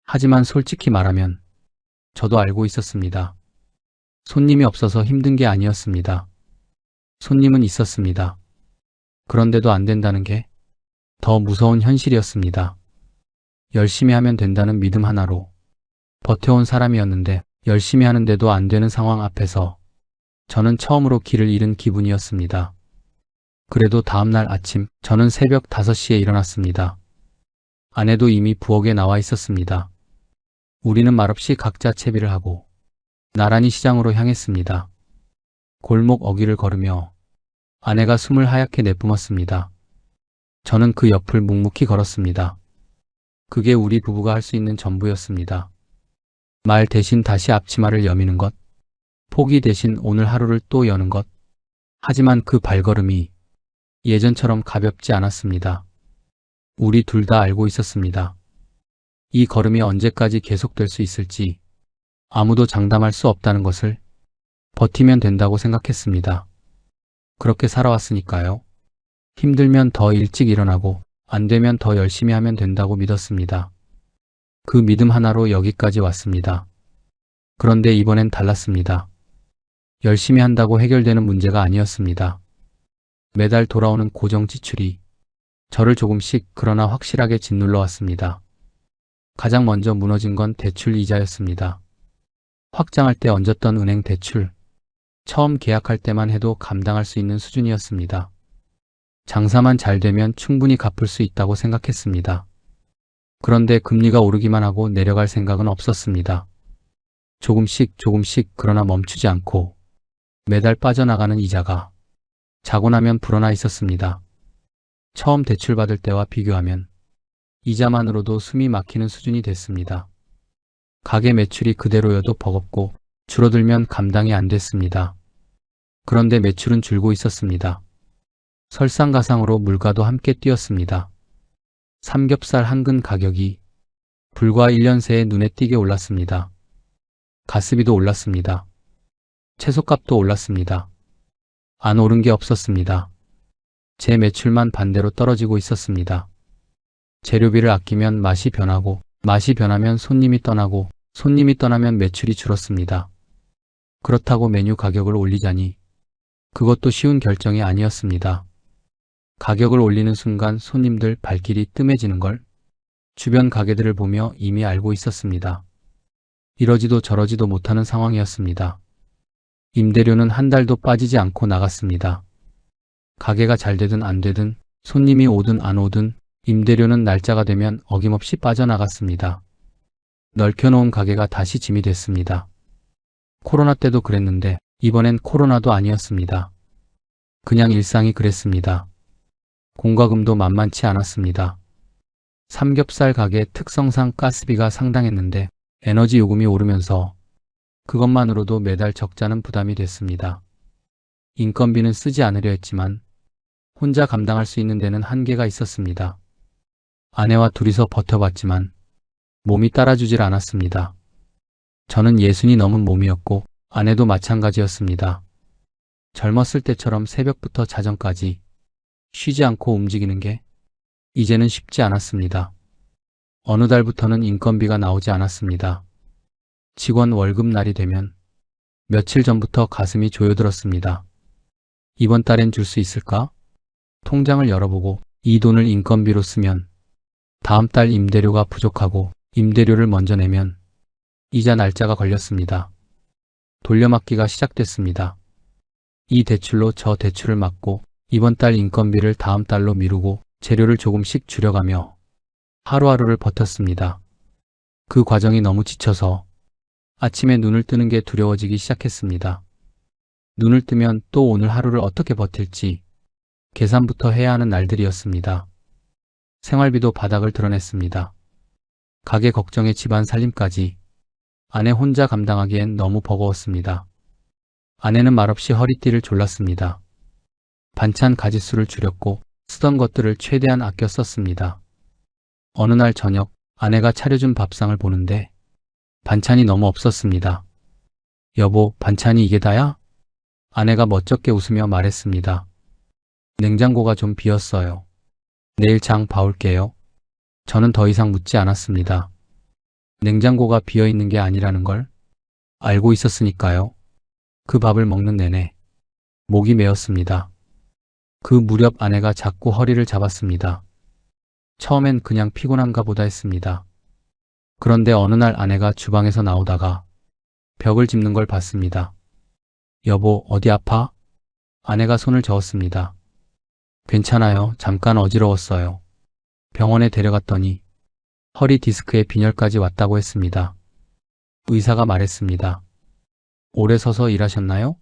하지만 솔직히 말하면 저도 알고 있었습니다. 손님이 없어서 힘든 게 아니었습니다. 손님은 있었습니다. 그런데도 안 된다는 게 더 무서운 현실이었습니다. 열심히 하면 된다는 믿음 하나로 버텨온 사람이었는데 열심히 하는데도 안 되는 상황 앞에서 저는 처음으로 길을 잃은 기분이었습니다. 그래도 다음날 아침 저는 새벽 5시에 일어났습니다. 아내도 이미 부엌에 나와 있었습니다. 우리는 말없이 각자 채비를 하고 나란히 시장으로 향했습니다. 골목 어귀를 걸으며 아내가 숨을 하얗게 내뿜었습니다. 저는 그 옆을 묵묵히 걸었습니다. 그게 우리 부부가 할 수 있는 전부였습니다. 말 대신 다시 앞치마를 여미는 것, 포기 대신 오늘 하루를 또 여는 것. 하지만 그 발걸음이 예전처럼 가볍지 않았습니다. 우리 둘 다 알고 있었습니다. 이 걸음이 언제까지 계속될 수 있을지 아무도 장담할 수 없다는 것을. 버티면 된다고 생각했습니다. 그렇게 살아왔으니까요. 힘들면 더 일찍 일어나고 안 되면 더 열심히 하면 된다고 믿었습니다. 그 믿음 하나로 여기까지 왔습니다. 그런데 이번엔 달랐습니다. 열심히 한다고 해결되는 문제가 아니었습니다. 매달 돌아오는 고정 지출이 저를 조금씩 그러나 확실하게 짓눌러 왔습니다. 가장 먼저 무너진 건 대출 이자였습니다. 확장할 때 얹었던 은행 대출, 처음 계약할 때만 해도 감당할 수 있는 수준이었습니다. 장사만 잘 되면 충분히 갚을 수 있다고 생각했습니다. 그런데 금리가 오르기만 하고 내려갈 생각은 없었습니다. 조금씩 그러나 멈추지 않고 매달 빠져나가는 이자가 자고 나면 불어나 있었습니다. 처음 대출받을 때와 비교하면 이자만으로도 숨이 막히는 수준이 됐습니다. 가게 매출이 그대로여도 버겁고 줄어들면 감당이 안 됐습니다. 그런데 매출은 줄고 있었습니다. 설상가상으로 물가도 함께 뛰었습니다. 삼겹살 한 근 가격이 불과 1년 새에 눈에 띄게 올랐습니다. 가스비도 올랐습니다. 채소값도 올랐습니다. 안 오른 게 없었습니다. 제 매출만 반대로 떨어지고 있었습니다. 재료비를 아끼면 맛이 변하고, 맛이 변하면 손님이 떠나고, 손님이 떠나면 매출이 줄었습니다. 그렇다고 메뉴 가격을 올리자니 그것도 쉬운 결정이 아니었습니다. 가격을 올리는 순간 손님들 발길이 뜸해지는 걸 주변 가게들을 보며 이미 알고 있었습니다. 이러지도 저러지도 못하는 상황이었습니다. 임대료는 한 달도 빠지지 않고 나갔습니다. 가게가 잘 되든 안 되든, 손님이 오든 안 오든 임대료는 날짜가 되면 어김없이 빠져나갔습니다. 넓혀놓은 가게가 다시 짐이 됐습니다. 코로나 때도 그랬는데 이번엔 코로나도 아니었습니다. 그냥 일상이 그랬습니다. 공과금도 만만치 않았습니다. 삼겹살 가게 특성상 가스비가 상당했는데 에너지 요금이 오르면서 그것만으로도 매달 적자는 부담이 됐습니다. 인건비는 쓰지 않으려 했지만 혼자 감당할 수 있는 데는 한계가 있었습니다. 아내와 둘이서 버텨봤지만 몸이 따라주질 않았습니다. 저는 60이 넘은 몸이었고 아내도 마찬가지였습니다. 젊었을 때처럼 새벽부터 자정까지 쉬지 않고 움직이는 게 이제는 쉽지 않았습니다. 어느 달부터는 인건비가 나오지 않았습니다. 직원 월급 날이 되면 며칠 전부터 가슴이 조여들었습니다. 이번 달엔 줄 수 있을까? 통장을 열어보고 이 돈을 인건비로 쓰면 다음 달 임대료가 부족하고 임대료를 먼저 내면 이자 날짜가 걸렸습니다. 돌려막기가 시작됐습니다. 이 대출로 저 대출을 막고 이번 달 인건비를 다음 달로 미루고 재료를 조금씩 줄여가며 하루하루를 버텼습니다. 그 과정이 너무 지쳐서 아침에 눈을 뜨는 게 두려워지기 시작했습니다. 눈을 뜨면 또 오늘 하루를 어떻게 버틸지 계산부터 해야 하는 날들이었습니다. 생활비도 바닥을 드러냈습니다. 가게 걱정에 집안 살림까지 아내 혼자 감당하기엔 너무 버거웠습니다. 아내는 말없이 허리띠를 졸랐습니다. 반찬 가짓수를 줄였고 쓰던 것들을 최대한 아껴 썼습니다. 어느 날 저녁 아내가 차려준 밥상을 보는데 반찬이 너무 없었습니다. 여보, 반찬이 이게 다야? 아내가 멋쩍게 웃으며 말했습니다. 냉장고가 좀 비었어요. 내일 장 봐올게요. 저는 더 이상 묻지 않았습니다. 냉장고가 비어 있는 게 아니라는 걸 알고 있었으니까요. 그 밥을 먹는 내내 목이 메었습니다. 그 무렵 아내가 자꾸 허리를 잡았습니다. 처음엔 그냥 피곤한가 보다 했습니다. 그런데 어느 날 아내가 주방에서 나오다가 벽을 짚는 걸 봤습니다. 여보, 어디 아파? 아내가 손을 저었습니다. 괜찮아요. 잠깐 어지러웠어요. 병원에 데려갔더니 허리 디스크에 빈혈까지 왔다고 했습니다. 의사가 말했습니다. 오래 서서 일하셨나요?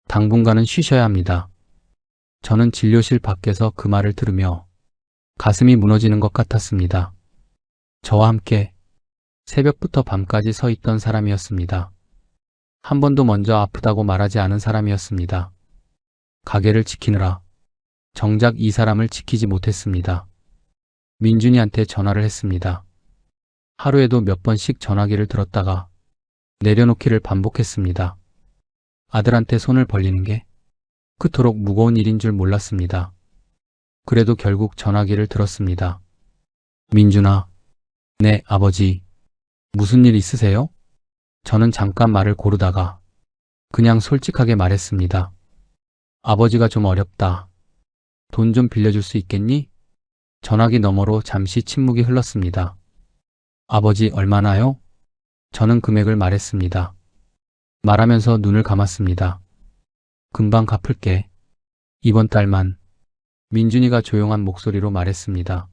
당분간은 쉬셔야 합니다. 저는 진료실 밖에서 그 말을 들으며 가슴이 무너지는 것 같았습니다. 저와 함께 새벽부터 밤까지 서 있던 사람이었습니다. 한 번도 먼저 아프다고 말하지 않은 사람이었습니다. 가게를 지키느라 정작 이 사람을 지키지 못했습니다. 민준이한테 전화를 했습니다. 하루에도 몇 번씩 전화기를 들었다가 내려놓기를 반복했습니다. 아들한테 손을 벌리는 게 그토록 무거운 일인 줄 몰랐습니다. 그래도 결국 전화기를 들었습니다. 민준아, 네, 아버지. 무슨 일 있으세요? 저는 잠깐 말을 고르다가 그냥 솔직하게 말했습니다. 아버지가 좀 어렵다. 돈 좀 빌려줄 수 있겠니? 전화기 너머로 잠시 침묵이 흘렀습니다. 아버지, 얼마나요? 저는 금액을 말했습니다. 말하면서 눈을 감았습니다. 금방 갚을게. 이번 달만. 민준이가 조용한 목소리로 말했습니다.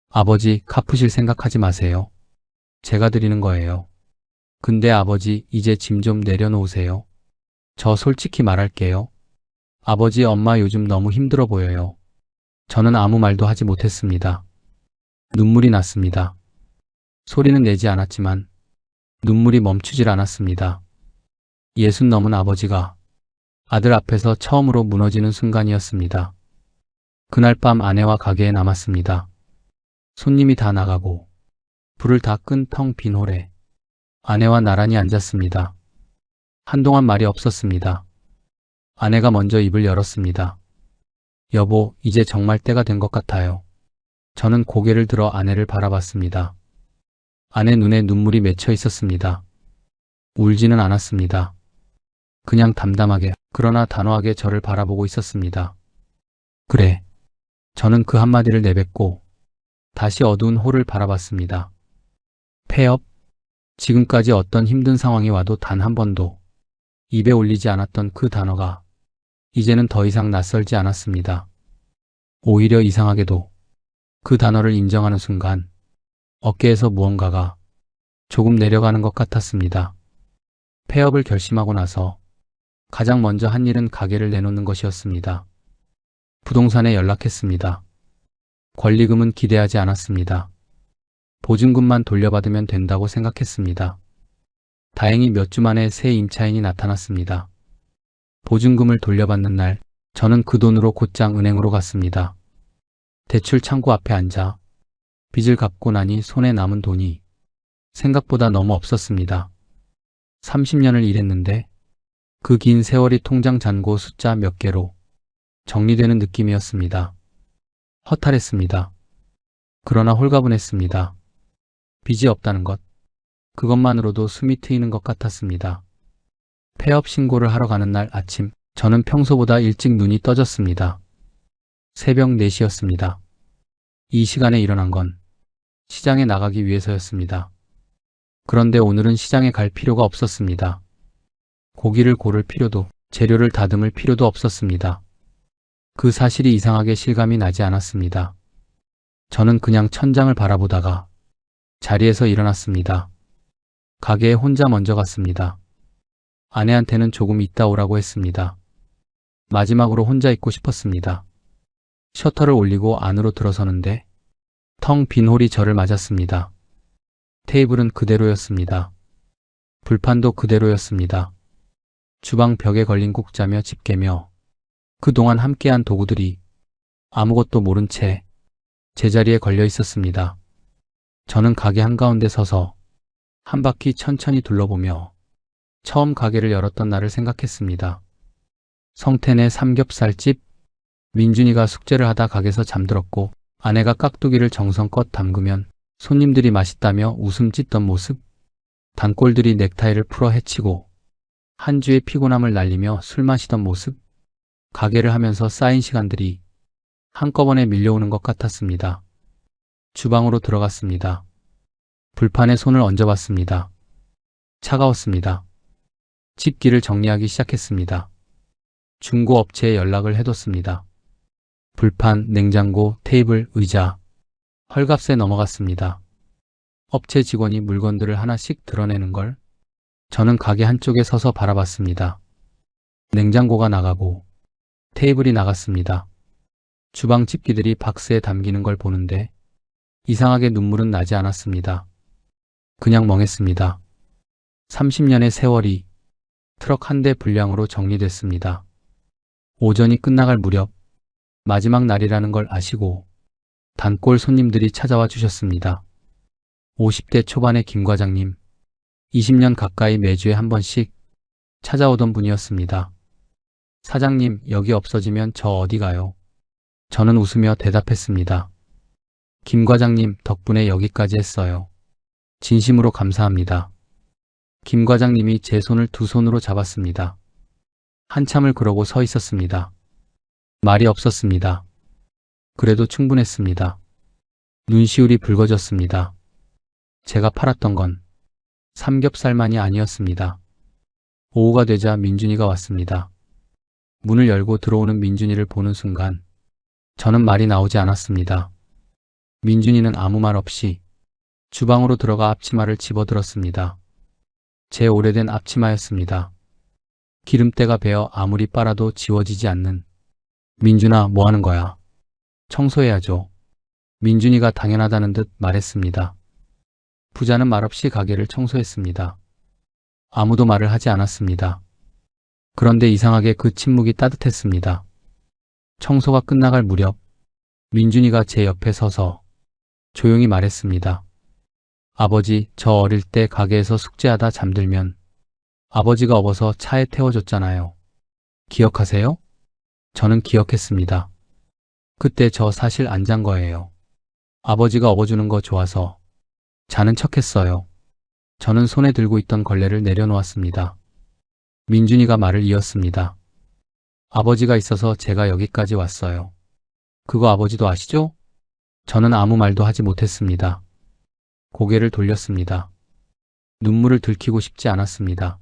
아버지, 갚으실 생각하지 마세요. 제가 드리는 거예요. 근데 아버지, 이제 짐 좀 내려놓으세요. 저 솔직히 말할게요. 아버지, 엄마 요즘 너무 힘들어 보여요. 저는 아무 말도 하지 못했습니다. 눈물이 났습니다. 소리는 내지 않았지만 눈물이 멈추질 않았습니다. 60 넘은 아버지가 아들 앞에서 처음으로 무너지는 순간이었습니다. 그날 밤 아내와 가게에 남았습니다. 손님이 다 나가고 불을 다 끈 텅 빈 홀에 아내와 나란히 앉았습니다. 한동안 말이 없었습니다. 아내가 먼저 입을 열었습니다. 여보, 이제 정말 때가 된 것 같아요. 저는 고개를 들어 아내를 바라봤습니다. 아내 눈에 눈물이 맺혀 있었습니다. 울지는 않았습니다. 그냥 담담하게 그러나 단호하게 저를 바라보고 있었습니다. 그래. 저는 그 한마디를 내뱉고 다시 어두운 홀을 바라봤습니다. 폐업. 지금까지 어떤 힘든 상황이 와도 단 한 번도 입에 올리지 않았던 그 단어가 이제는 더 이상 낯설지 않았습니다. 오히려 이상하게도 그 단어를 인정하는 순간 어깨에서 무언가가 조금 내려가는 것 같았습니다. 폐업을 결심하고 나서 가장 먼저 한 일은 가게를 내놓는 것이었습니다. 부동산에 연락했습니다. 권리금은 기대하지 않았습니다. 보증금만 돌려받으면 된다고 생각했습니다. 다행히 몇 주 만에 새 임차인이 나타났습니다. 보증금을 돌려받는 날 저는 그 돈으로 곧장 은행으로 갔습니다. 대출 창구 앞에 앉아 빚을 갚고 나니 손에 남은 돈이 생각보다 너무 없었습니다. 30년을 일했는데 그 긴 세월이 통장 잔고 숫자 몇 개로 정리되는 느낌이었습니다. 허탈했습니다. 그러나 홀가분했습니다. 빚이 없다는 것, 그것만으로도 숨이 트이는 것 같았습니다. 폐업 신고를 하러 가는 날 아침, 저는 평소보다 일찍 눈이 떠졌습니다. 새벽 4시였습니다. 이 시간에 일어난 건 시장에 나가기 위해서였습니다. 그런데 오늘은 시장에 갈 필요가 없었습니다. 고기를 고를 필요도, 재료를 다듬을 필요도 없었습니다. 그 사실이 이상하게 실감이 나지 않았습니다. 저는 그냥 천장을 바라보다가 자리에서 일어났습니다. 가게에 혼자 먼저 갔습니다. 아내한테는 조금 있다 오라고 했습니다. 마지막으로 혼자 있고 싶었습니다. 셔터를 올리고 안으로 들어서는데 텅 빈 홀이 저를 맞았습니다. 테이블은 그대로였습니다. 불판도 그대로였습니다. 주방 벽에 걸린 국자며 집게며 그동안 함께한 도구들이 아무것도 모른 채 제자리에 걸려 있었습니다. 저는 가게 한가운데 서서 한 바퀴 천천히 둘러보며 처음 가게를 열었던 날을 생각했습니다. 성태네 삼겹살집. 민준이가 숙제를 하다 가게에서 잠들었고 아내가 깍두기를 정성껏 담그면 손님들이 맛있다며 웃음 짓던 모습. 단골들이 넥타이를 풀어 헤치고 한 주의 피곤함을 날리며 술 마시던 모습. 가게를 하면서 쌓인 시간들이 한꺼번에 밀려오는 것 같았습니다. 주방으로 들어갔습니다. 불판에 손을 얹어봤습니다. 차가웠습니다. 집기를 정리하기 시작했습니다. 중고 업체에 연락을 해뒀습니다. 불판, 냉장고, 테이블, 의자, 헐값에 넘어갔습니다. 업체 직원이 물건들을 하나씩 드러내는 걸 저는 가게 한쪽에 서서 바라봤습니다. 냉장고가 나가고 테이블이 나갔습니다. 주방 집기들이 박스에 담기는 걸 보는데 이상하게 눈물은 나지 않았습니다. 그냥 멍했습니다. 30년의 세월이 트럭 한 대 분량으로 정리됐습니다. 오전이 끝나갈 무렵 마지막 날이라는 걸 아시고 단골 손님들이 찾아와 주셨습니다. 50대 초반의 김 과장님, 20년 가까이 매주에 한 번씩 찾아오던 분이었습니다. 사장님, 여기 없어지면 저 어디 가요? 저는 웃으며 대답했습니다. 김 과장님, 덕분에 여기까지 했어요. 진심으로 감사합니다. 김 과장님이 제 손을 두 손으로 잡았습니다. 한참을 그러고 서 있었습니다. 말이 없었습니다. 그래도 충분했습니다. 눈시울이 붉어졌습니다. 제가 팔았던 건 삼겹살만이 아니었습니다. 오후가 되자 민준이가 왔습니다. 문을 열고 들어오는 민준이를 보는 순간 저는 말이 나오지 않았습니다. 민준이는 아무 말 없이 주방으로 들어가 앞치마를 집어들었습니다. 제 오래된 앞치마였습니다. 기름때가 배어 아무리 빨아도 지워지지 않는. 민준아, 뭐 하는 거야? 청소해야죠. 민준이가 당연하다는 듯 말했습니다. 부자는 말없이 가게를 청소했습니다. 아무도 말을 하지 않았습니다. 그런데 이상하게 그 침묵이 따뜻했습니다. 청소가 끝나갈 무렵 민준이가 제 옆에 서서 조용히 말했습니다. 아버지, 저 어릴 때 가게에서 숙제하다 잠들면 아버지가 업어서 차에 태워줬잖아요. 기억하세요? 저는 기억했습니다. 그때 저 사실 안 잔 거예요. 아버지가 업어주는 거 좋아서 자는 척했어요. 저는 손에 들고 있던 걸레를 내려놓았습니다. 민준이가 말을 이었습니다. 아버지가 있어서 제가 여기까지 왔어요. 그거 아버지도 아시죠? 저는 아무 말도 하지 못했습니다. 고개를 돌렸습니다. 눈물을 들키고 싶지 않았습니다.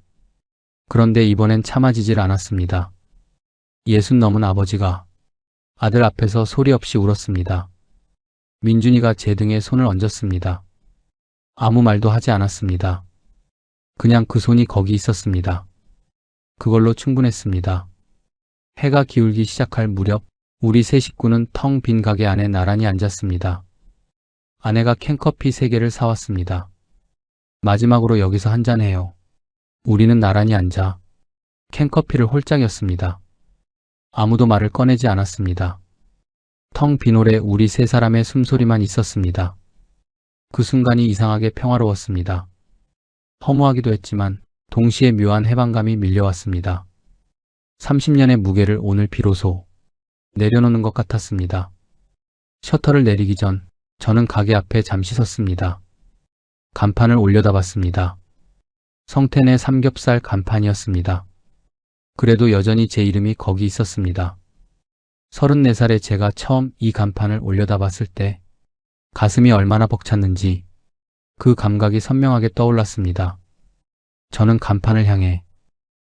그런데 이번엔 참아지질 않았습니다. 60 넘은 아버지가 아들 앞에서 소리 없이 울었습니다. 민준이가 제 등에 손을 얹었습니다. 아무 말도 하지 않았습니다. 그냥 그 손이 거기 있었습니다. 그걸로 충분했습니다. 해가 기울기 시작할 무렵 우리 세 식구는 텅 빈 가게 안에 나란히 앉았습니다. 아내가 캔커피 3개를 사왔습니다. 마지막으로 여기서 한잔해요. 우리는 나란히 앉아 캔커피를 홀짝였습니다. 아무도 말을 꺼내지 않았습니다. 텅 빈 홀에 우리 세 사람의 숨소리만 있었습니다. 그 순간이 이상하게 평화로웠습니다. 허무하기도 했지만 동시에 묘한 해방감이 밀려왔습니다. 30년의 무게를 오늘 비로소 내려놓는 것 같았습니다. 셔터를 내리기 전 저는 가게 앞에 잠시 섰습니다. 간판을 올려다봤습니다. 성태네 삼겹살 간판이었습니다. 그래도 여전히 제 이름이 거기 있었습니다. 34살에 제가 처음 이 간판을 올려다봤을 때 가슴이 얼마나 벅찼는지 그 감각이 선명하게 떠올랐습니다. 저는 간판을 향해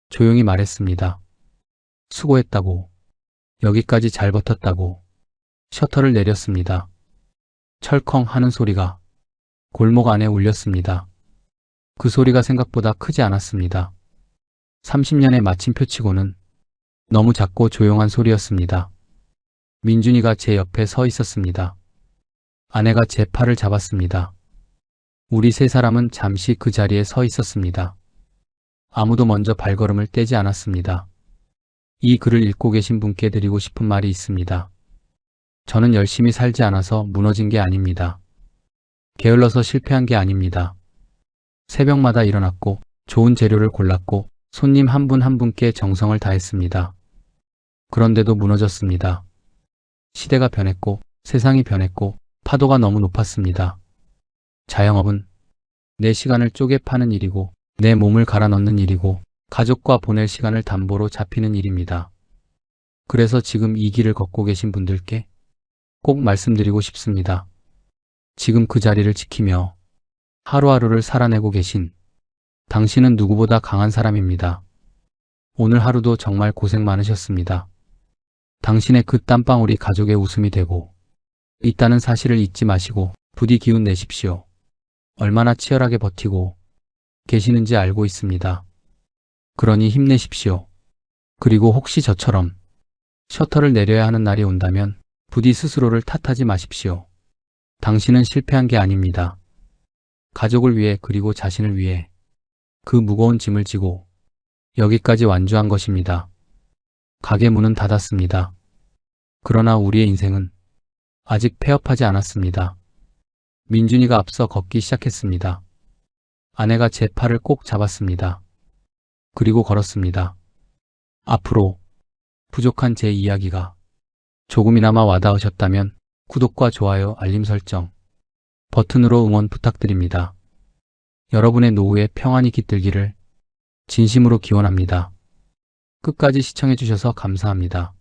조용히 말했습니다. 수고했다고. 여기까지 잘 버텼다고. 셔터를 내렸습니다. 철컹 하는 소리가 골목 안에 울렸습니다. 그 소리가 생각보다 크지 않았습니다. 30년의 마침표치고는 너무 작고 조용한 소리였습니다. 민준이가 제 옆에 서 있었습니다. 아내가 제 팔을 잡았습니다. 우리 세 사람은 잠시 그 자리에 서 있었습니다. 아무도 먼저 발걸음을 떼지 않았습니다. 이 글을 읽고 계신 분께 드리고 싶은 말이 있습니다. 저는 열심히 살지 않아서 무너진 게 아닙니다. 게을러서 실패한 게 아닙니다. 새벽마다 일어났고 좋은 재료를 골랐고 손님 한 분 한 분께 정성을 다했습니다. 그런데도 무너졌습니다. 시대가 변했고 세상이 변했고 파도가 너무 높았습니다. 자영업은 내 시간을 쪼개 파는 일이고 내 몸을 갈아 넣는 일이고 가족과 보낼 시간을 담보로 잡히는 일입니다. 그래서 지금 이 길을 걷고 계신 분들께 꼭 말씀드리고 싶습니다. 지금 그 자리를 지키며 하루하루를 살아내고 계신 당신은 누구보다 강한 사람입니다. 오늘 하루도 정말 고생 많으셨습니다. 당신의 그 땀방울이 가족의 웃음이 되고 있다는 사실을 잊지 마시고 부디 기운 내십시오. 얼마나 치열하게 버티고 계시는지 알고 있습니다. 그러니 힘내십시오. 그리고 혹시 저처럼 셔터를 내려야 하는 날이 온다면 부디 스스로를 탓하지 마십시오. 당신은 실패한 게 아닙니다. 가족을 위해 그리고 자신을 위해 그 무거운 짐을 지고 여기까지 완주한 것입니다. 가게 문은 닫았습니다. 그러나 우리의 인생은 아직 폐업하지 않았습니다. 민준이가 앞서 걷기 시작했습니다. 아내가 제 팔을 꼭 잡았습니다. 그리고 걸었습니다. 앞으로 부족한 제 이야기가 조금이나마 와닿으셨다면 구독과 좋아요, 알림 설정 버튼으로 응원 부탁드립니다. 여러분의 노후에 평안이 깃들기를 진심으로 기원합니다. 끝까지 시청해주셔서 감사합니다.